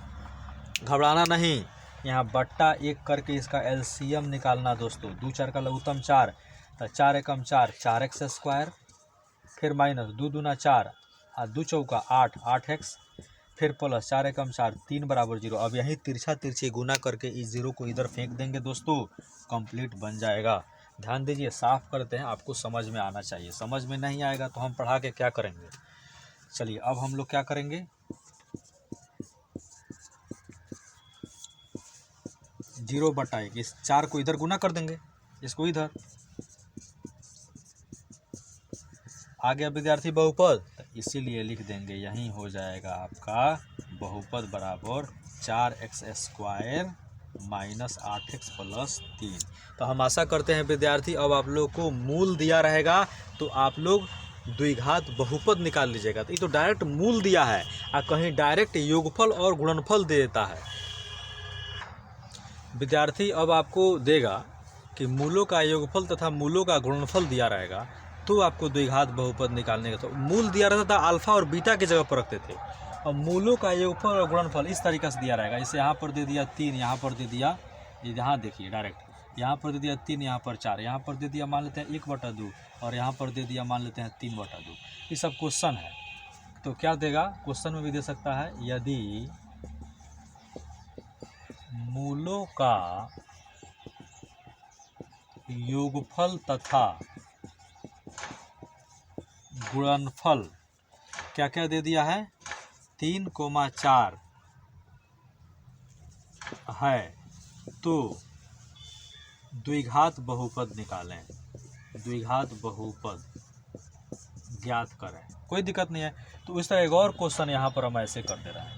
घबराना नहीं। यहाँ बट्टा 1 करके इसका एलसीएम निकालना दोस्तों। 2 4 का लघुत्तम 4, तो 4 एकम 4, 4x स्क्वायर, फिर माइनस 2 दूना 4 और 2 चौका 8, 8x, फिर प्लस 4 एकम 4, 3 बराबर 0। अब यही तिरछा तिरछी गुना करके इस 0 को इधर फेंक देंगे दोस्तों, कंप्लीट बन जाएगा। ध्यान दीजिए, साफ करते हैं, आपको समझ में आना चाहिए। समझ में नहीं आएगा तो हम पढ़ा के क्या करेंगे। चलिए अब हम लोग क्या करेंगे, 0/1, इस 4 को इधर गुना कर देंगे, इसको इधर आ गया विद्यार्थी बहुपद, इसीलिए लिख देंगे, यहीं हो जाएगा आपका बहुपद बराबर 4x square minus 8x plus 3। तो हम आशा करते हैं विद्यार्थी अब आप लोग को मूल दिया रहेगा तो आप लोग द्विघात बहुपद निकाल लीजिएगा। तो ये तो डायरेक्ट मूल दिया है और कहीं डायरेक्ट योगफल और गुणनफल दे देता है। विद्यार्थी अब आपको देगा कि मूलों का योगफल तथा मूलों का गुणनफल दिया रहेगा, तो आपको द्विघात बहुपद निकालने का, तो मूल दिया रहता था अल्फा और बीटा की जगह पर रखते थे, और मूलों का योगफल और गुणनफल इस तरीके से दिया रहेगा। इसे यहाँ पर दे दिया 3, यहाँ पर दे दिया, यहाँ देखिए डायरेक्ट यहाँ पर दे दिया 3, यहाँ पर 4, यहाँ पर दे दिया मान लेते हैं 1/2 और यहाँ पर दे दिया मान लेते हैं 3/2। ये सब क्वेश्चन है, तो क्या देगा, क्वेश्चन में भी दे सकता है, यदि मूलों का योगफल तथा गुणनफल क्या क्या दे दिया है, 3,4 है, तो द्विघात बहुपद निकालें, द्विघात बहुपद ज्ञात करें। कोई दिक्कत नहीं है। तो इस तरह एक और क्वेश्चन यहाँ पर हम ऐसे कर दे रहे हैं,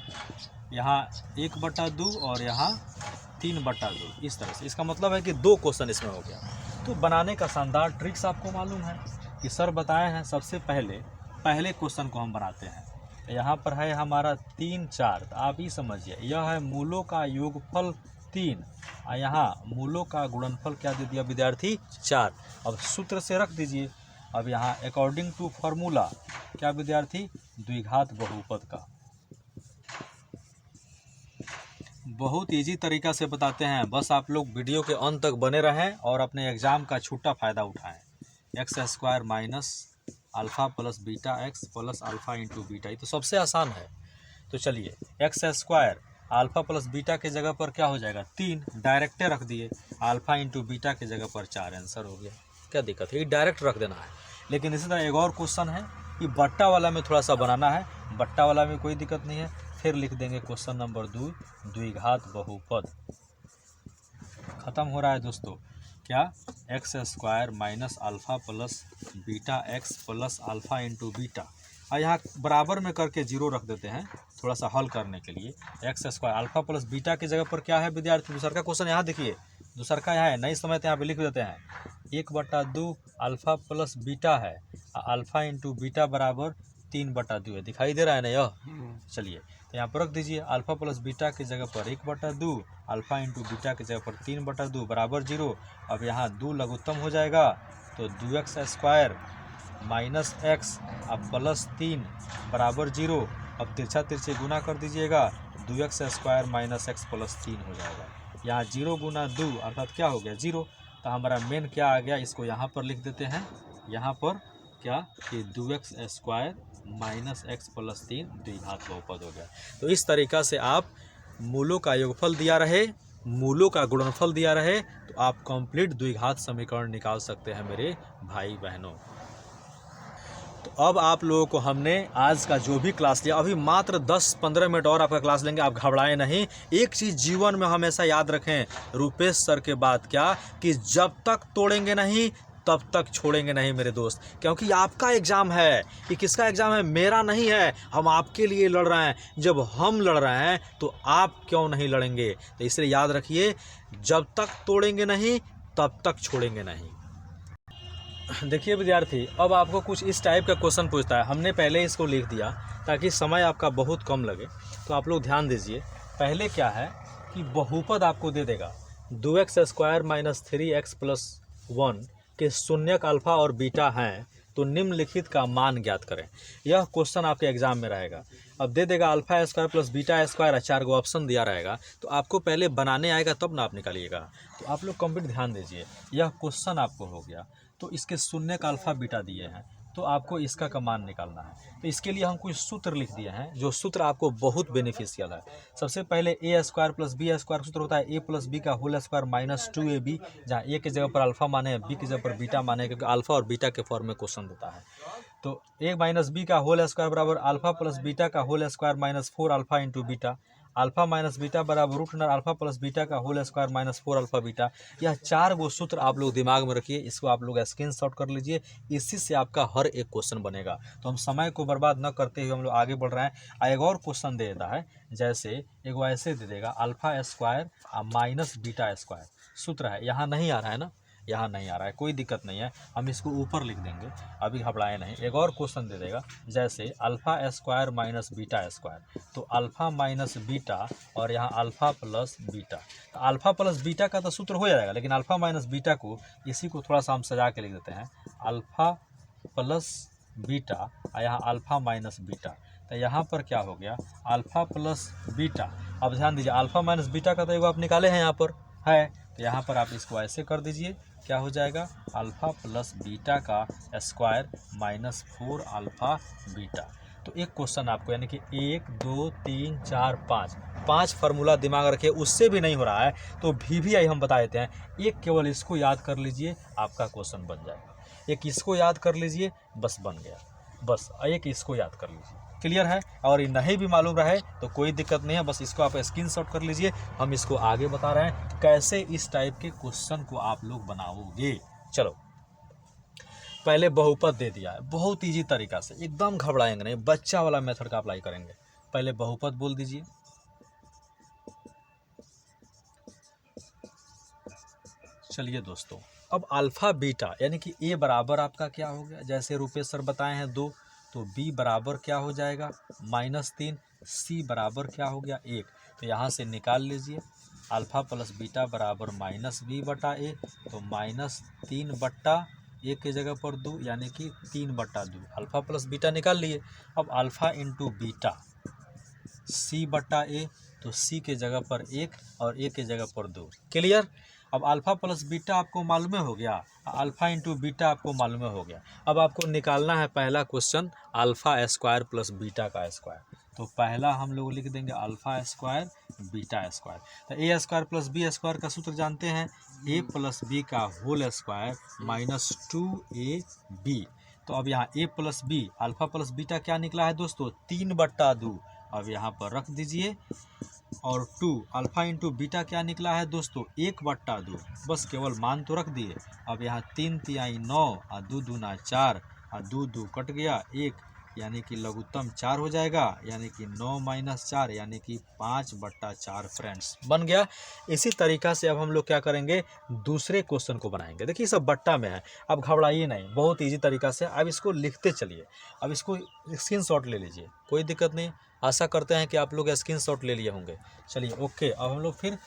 यहाँ 1/2 और यहाँ 3/2, इस तरह से। इसका मतलब है कि 2 क्वेश्चन इसमें हो गया। तो बनाने का शानदार ट्रिक्स आपको मालूम है कि सर बताए हैं। सबसे पहले क्वेश्चन को हम बनाते हैं। यहाँ पर है हमारा 3 4, तो आप ही समझिए, यह है मूलों का योगफल 3 और यहाँ मूलों का गुणनफल क्या दे दिया विद्यार्थी, 4। अब सूत्र से रख दीजिए। अब यहाँ अकॉर्डिंग टू फार्मूला क्या विद्यार्थी, द्विघात बहुपद का। बहुत इजी तरीका से बताते हैं, बस आप लोग वीडियो के अंत तक बने रहें और अपने एग्जाम का छूटा फ़ायदा उठाएं। X square minus alpha plus beta x plus alpha into beta, ये तो सबसे आसान है। तो चलिए x square alpha plus beta के जगह पर क्या हो जाएगा, 3, डायरेक्टे रख दिए। अल्फ़ा इंटू बीटा के जगह पर 4, आंसर हो गया। क्या दिक्कत है, ये डायरेक्ट रख देना है। लेकिन इसी तरह एक और क्वेश्चन है कि बट्टा वाला में थोड़ा सा बनाना है, बट्टा वाला में कोई दिक्कत नहीं है। फिर लिख देंगे क्वेश्चन नंबर 2, द्विघात बहुपद। ख़त्म हो रहा है दोस्तों। क्या, x square minus alpha plus beta x plus alpha into beta, और यहाँ बराबर में करके 0 रख देते हैं थोड़ा सा हल करने के लिए। X square alpha plus beta की जगह पर क्या है विद्यार्थी, दूसरा का क्वेश्चन यहाँ देखिए, दूसरा का यहाँ है, नहीं समय तो यहाँ पे लिख देते हैं 1/2 अल्फा प्लस बीटा है, अल्फा इंटू बीटा बराबर 3/2 है, दिखाई दे रहा है ना यह। चलिए तो यहाँ पर रख दीजिए अल्फा प्लस बीटा की जगह पर 1/2 अल्फा इंटू बीटा की जगह पर 3/2 बराबर 0। अब यहाँ 2 लघुत्तम हो जाएगा तो 2x स्क्वायर माइनस एक्स अब प्लस 3 बराबर 0। अब तिरछा तिरछे गुना कर दीजिएगा 2x square minus x plus 3 हो जाएगा। यहाँ 0 गुना 2 अर्थात क्या हो गया 0। तो हमारा मेन क्या आ गया, इसको यहाँ पर लिख देते हैं, यहाँ पर क्या कि 2x square minus x plus 3 द्विघात बहुपद हो गया। तो इस तरीक़ा से आप मूलों का योगफल दिया रहे, मूलों का गुणनफल दिया रहे तो आप कंप्लीट द्विघात समीकरण निकाल सकते हैं मेरे भाई बहनों। तो अब आप लोगों को हमने आज का जो भी क्लास लिया, अभी मात्र 10-15 मिनट और आपका क्लास लेंगे, आप घबराएं नहीं। एक चीज़ जीवन में हमेशा याद रखें, रुपेश सर के बाद क्या कि जब तक तोड़ेंगे नहीं तब तक छोड़ेंगे नहीं मेरे दोस्त, क्योंकि आपका एग्ज़ाम है। ये किसका एग्ज़ाम है, मेरा नहीं है, हम आपके लिए लड़ रहे हैं। जब हम लड़ रहे हैं तो आप क्यों नहीं लड़ेंगे। तो इसलिए याद रखिए, जब तक तोड़ेंगे नहीं तब तक छोड़ेंगे नहीं। देखिए विद्यार्थी, अब आपको कुछ इस टाइप का क्वेश्चन पूछता है, हमने पहले इसको लिख दिया ताकि समय आपका बहुत कम लगे। तो आप लोग ध्यान दीजिए, पहले क्या है कि बहुपद आपको दे देगा 2x square minus 3x plus 1 के शून्यक अल्फा और बीटा हैं, तो निम्नलिखित का मान ज्ञात करें। यह क्वेश्चन आपके एग्जाम में रहेगा। अब दे देगा alpha square plus beta square, 4 गो ऑप्शन दिया रहेगा, तो आपको पहले बनाने आएगा तब ना आप निकालिएगा। तो आप लोग कंप्लीट ध्यान दीजिए, यह क्वेश्चन आपको हो गया। तो इसके शून्य का अल्फा बीटा दिए हैं, तो आपको इसका का मान निकालना है। तो इसके लिए हम कुछ सूत्र लिख दिए हैं, जो सूत्र आपको बहुत बेनिफिशियल है। सबसे पहले ए स्क्वायर प्लस बी स्क्वायर सूत्र होता है ए प्लस बी का होल स्क्वायर माइनस 2ab, जहाँ ए की जगह पर अल्फा माने हैं, बी की जगह पर बीटा माने हैं, क्योंकि अल्फा और बीटा के फॉर्म में क्वेश्चन देता है। तो ए माइनस बी का होल स्क्वायर बराबर अल्फा प्लस बीटा का whole square minus 4 alpha into beta, alpha minus beta बराबर root under alpha plus beta का whole square minus 4 alpha beta. यह 4 गो सूत्र आप लोग दिमाग में रखिए, इसको आप लोग स्क्रीनशॉट कर लीजिए, इसी से आपका हर एक क्वेश्चन बनेगा। तो हम समय को बर्बाद न करते हुए हम लोग आगे बढ़ रहे हैं। एक और क्वेश्चन दे देता है, जैसे एक ऐसे दे देगा alpha square minus beta square सूत्र है, यहाँ नहीं आ रहा है ना, यहाँ नहीं आ रहा है, कोई दिक्कत नहीं है, हम इसको ऊपर लिख देंगे, अभी घबराए नहीं। एक और क्वेश्चन दे देगा, जैसे alpha square minus beta square, तो अल्फा माइनस बीटा और यहाँ अल्फा प्लस बीटा। तो अल्फा प्लस बीटा का तो सूत्र हो जाएगा, लेकिन अल्फा माइनस बीटा को, इसी को थोड़ा सा हम सजा के लिख देते हैं, अल्फा प्लस बीटा और यहाँ अल्फा माइनस बीटा। तो यहाँ पर क्या हो गया, अल्फा प्लस बीटा। अब ध्यान दीजिए, अल्फा माइनस बीटा का तो एगो आप निकाले हैं, यहाँ पर है, तो यहाँ पर आप इसको ऐसे कर दीजिए, क्या हो जाएगा, अल्फा प्लस बीटा का स्क्वायर माइनस 4 अल्फा बीटा। तो एक क्वेश्चन आपको, यानी कि 1 2 3 4 5 फार्मूला दिमाग रखिए, उससे भी नहीं हो रहा है तो VVI हम बता देते हैं। एक केवल इसको याद कर लीजिए, आपका क्वेश्चन बन जाएगा। एक इसको याद कर लीजिए, बस बन गया, बस एक इसको याद कर लीजिए, क्लियर है। और ये नहीं भी मालूम रहे तो कोई दिक्कत नहीं है, बस इसको आप स्क्रीनशॉट कर लीजिए। हम इसको आगे बता रहे हैं कैसे इस टाइप के क्वेश्चन को आप लोग बनाओगे। चलो, पहले बहुपद दे दिया है, बहुत इजी तरीका से, एकदम घबराएंगे नहीं, बच्चा वाला मेथड का अप्लाई करेंगे। पहले बहुपद बोल दीजिए, चलिए दोस्तों, अब अल्फा बीटा यानी कि ए बराबर आपका क्या हो गया, जैसे रुपेश सर बताए हैं 2, तो बी बराबर क्या हो जाएगा -3, सी बराबर क्या हो गया 1। तो यहाँ से निकाल लीजिए, अल्फा प्लस बीटा बराबर -b बटा ए, तो -3 बट्टा ए के जगह पर 2, यानी कि 3/2। अल्फा प्लस बीटा निकाल लिए। अब अल्फा इंटू बीटा सी बट्टा ए, तो सी के जगह पर 1 और ए के जगह पर 2, क्लियर। अब अल्फा प्लस बीटा आपको मालूम हो गया, अल्फा इंटू बीटा आपको मालूम हो गया। अब आपको निकालना है पहला question, alpha square plus beta का स्क्वायर। तो पहला हम लोग लिख देंगे अल्फा स्क्वायर बीटा स्क्वायर। तो a square plus b square का सूत्र जानते हैं, ए प्लस बी का होल स्क्वायर माइनस 2ab। तो अब यहाँ a plus b, alpha plus beta क्या निकला है दोस्तों, 3/2। अब यहाँ पर रख दीजिए, और 2 अल्फा इंटू बीटा क्या निकला है दोस्तों, 1/2। बस केवल मान तो रख दिए। अब यहाँ 3 तिहाई 9 और 2 दूना 4 और 2 2 कट गया, 1 यानी कि लघुत्तम 4 हो जाएगा, यानी कि 9 - 4 यानी कि 5/4 फ्रेंड्स बन गया। इसी तरीक़ा से अब हम लोग क्या करेंगे, दूसरे क्वेश्चन को बनाएंगे। देखिए सब बट्टा में है, अब घबराइए नहीं, बहुत ईजी तरीक़ा से। अब इसको लिखते चलिए, अब इसको स्क्रीनशॉट ले लीजिए, कोई दिक्कत नहीं। आशा करते हैं कि आप लोग स्क्रीनशॉट ले लिए होंगे। चलिए ओके, अब हम लोग फिर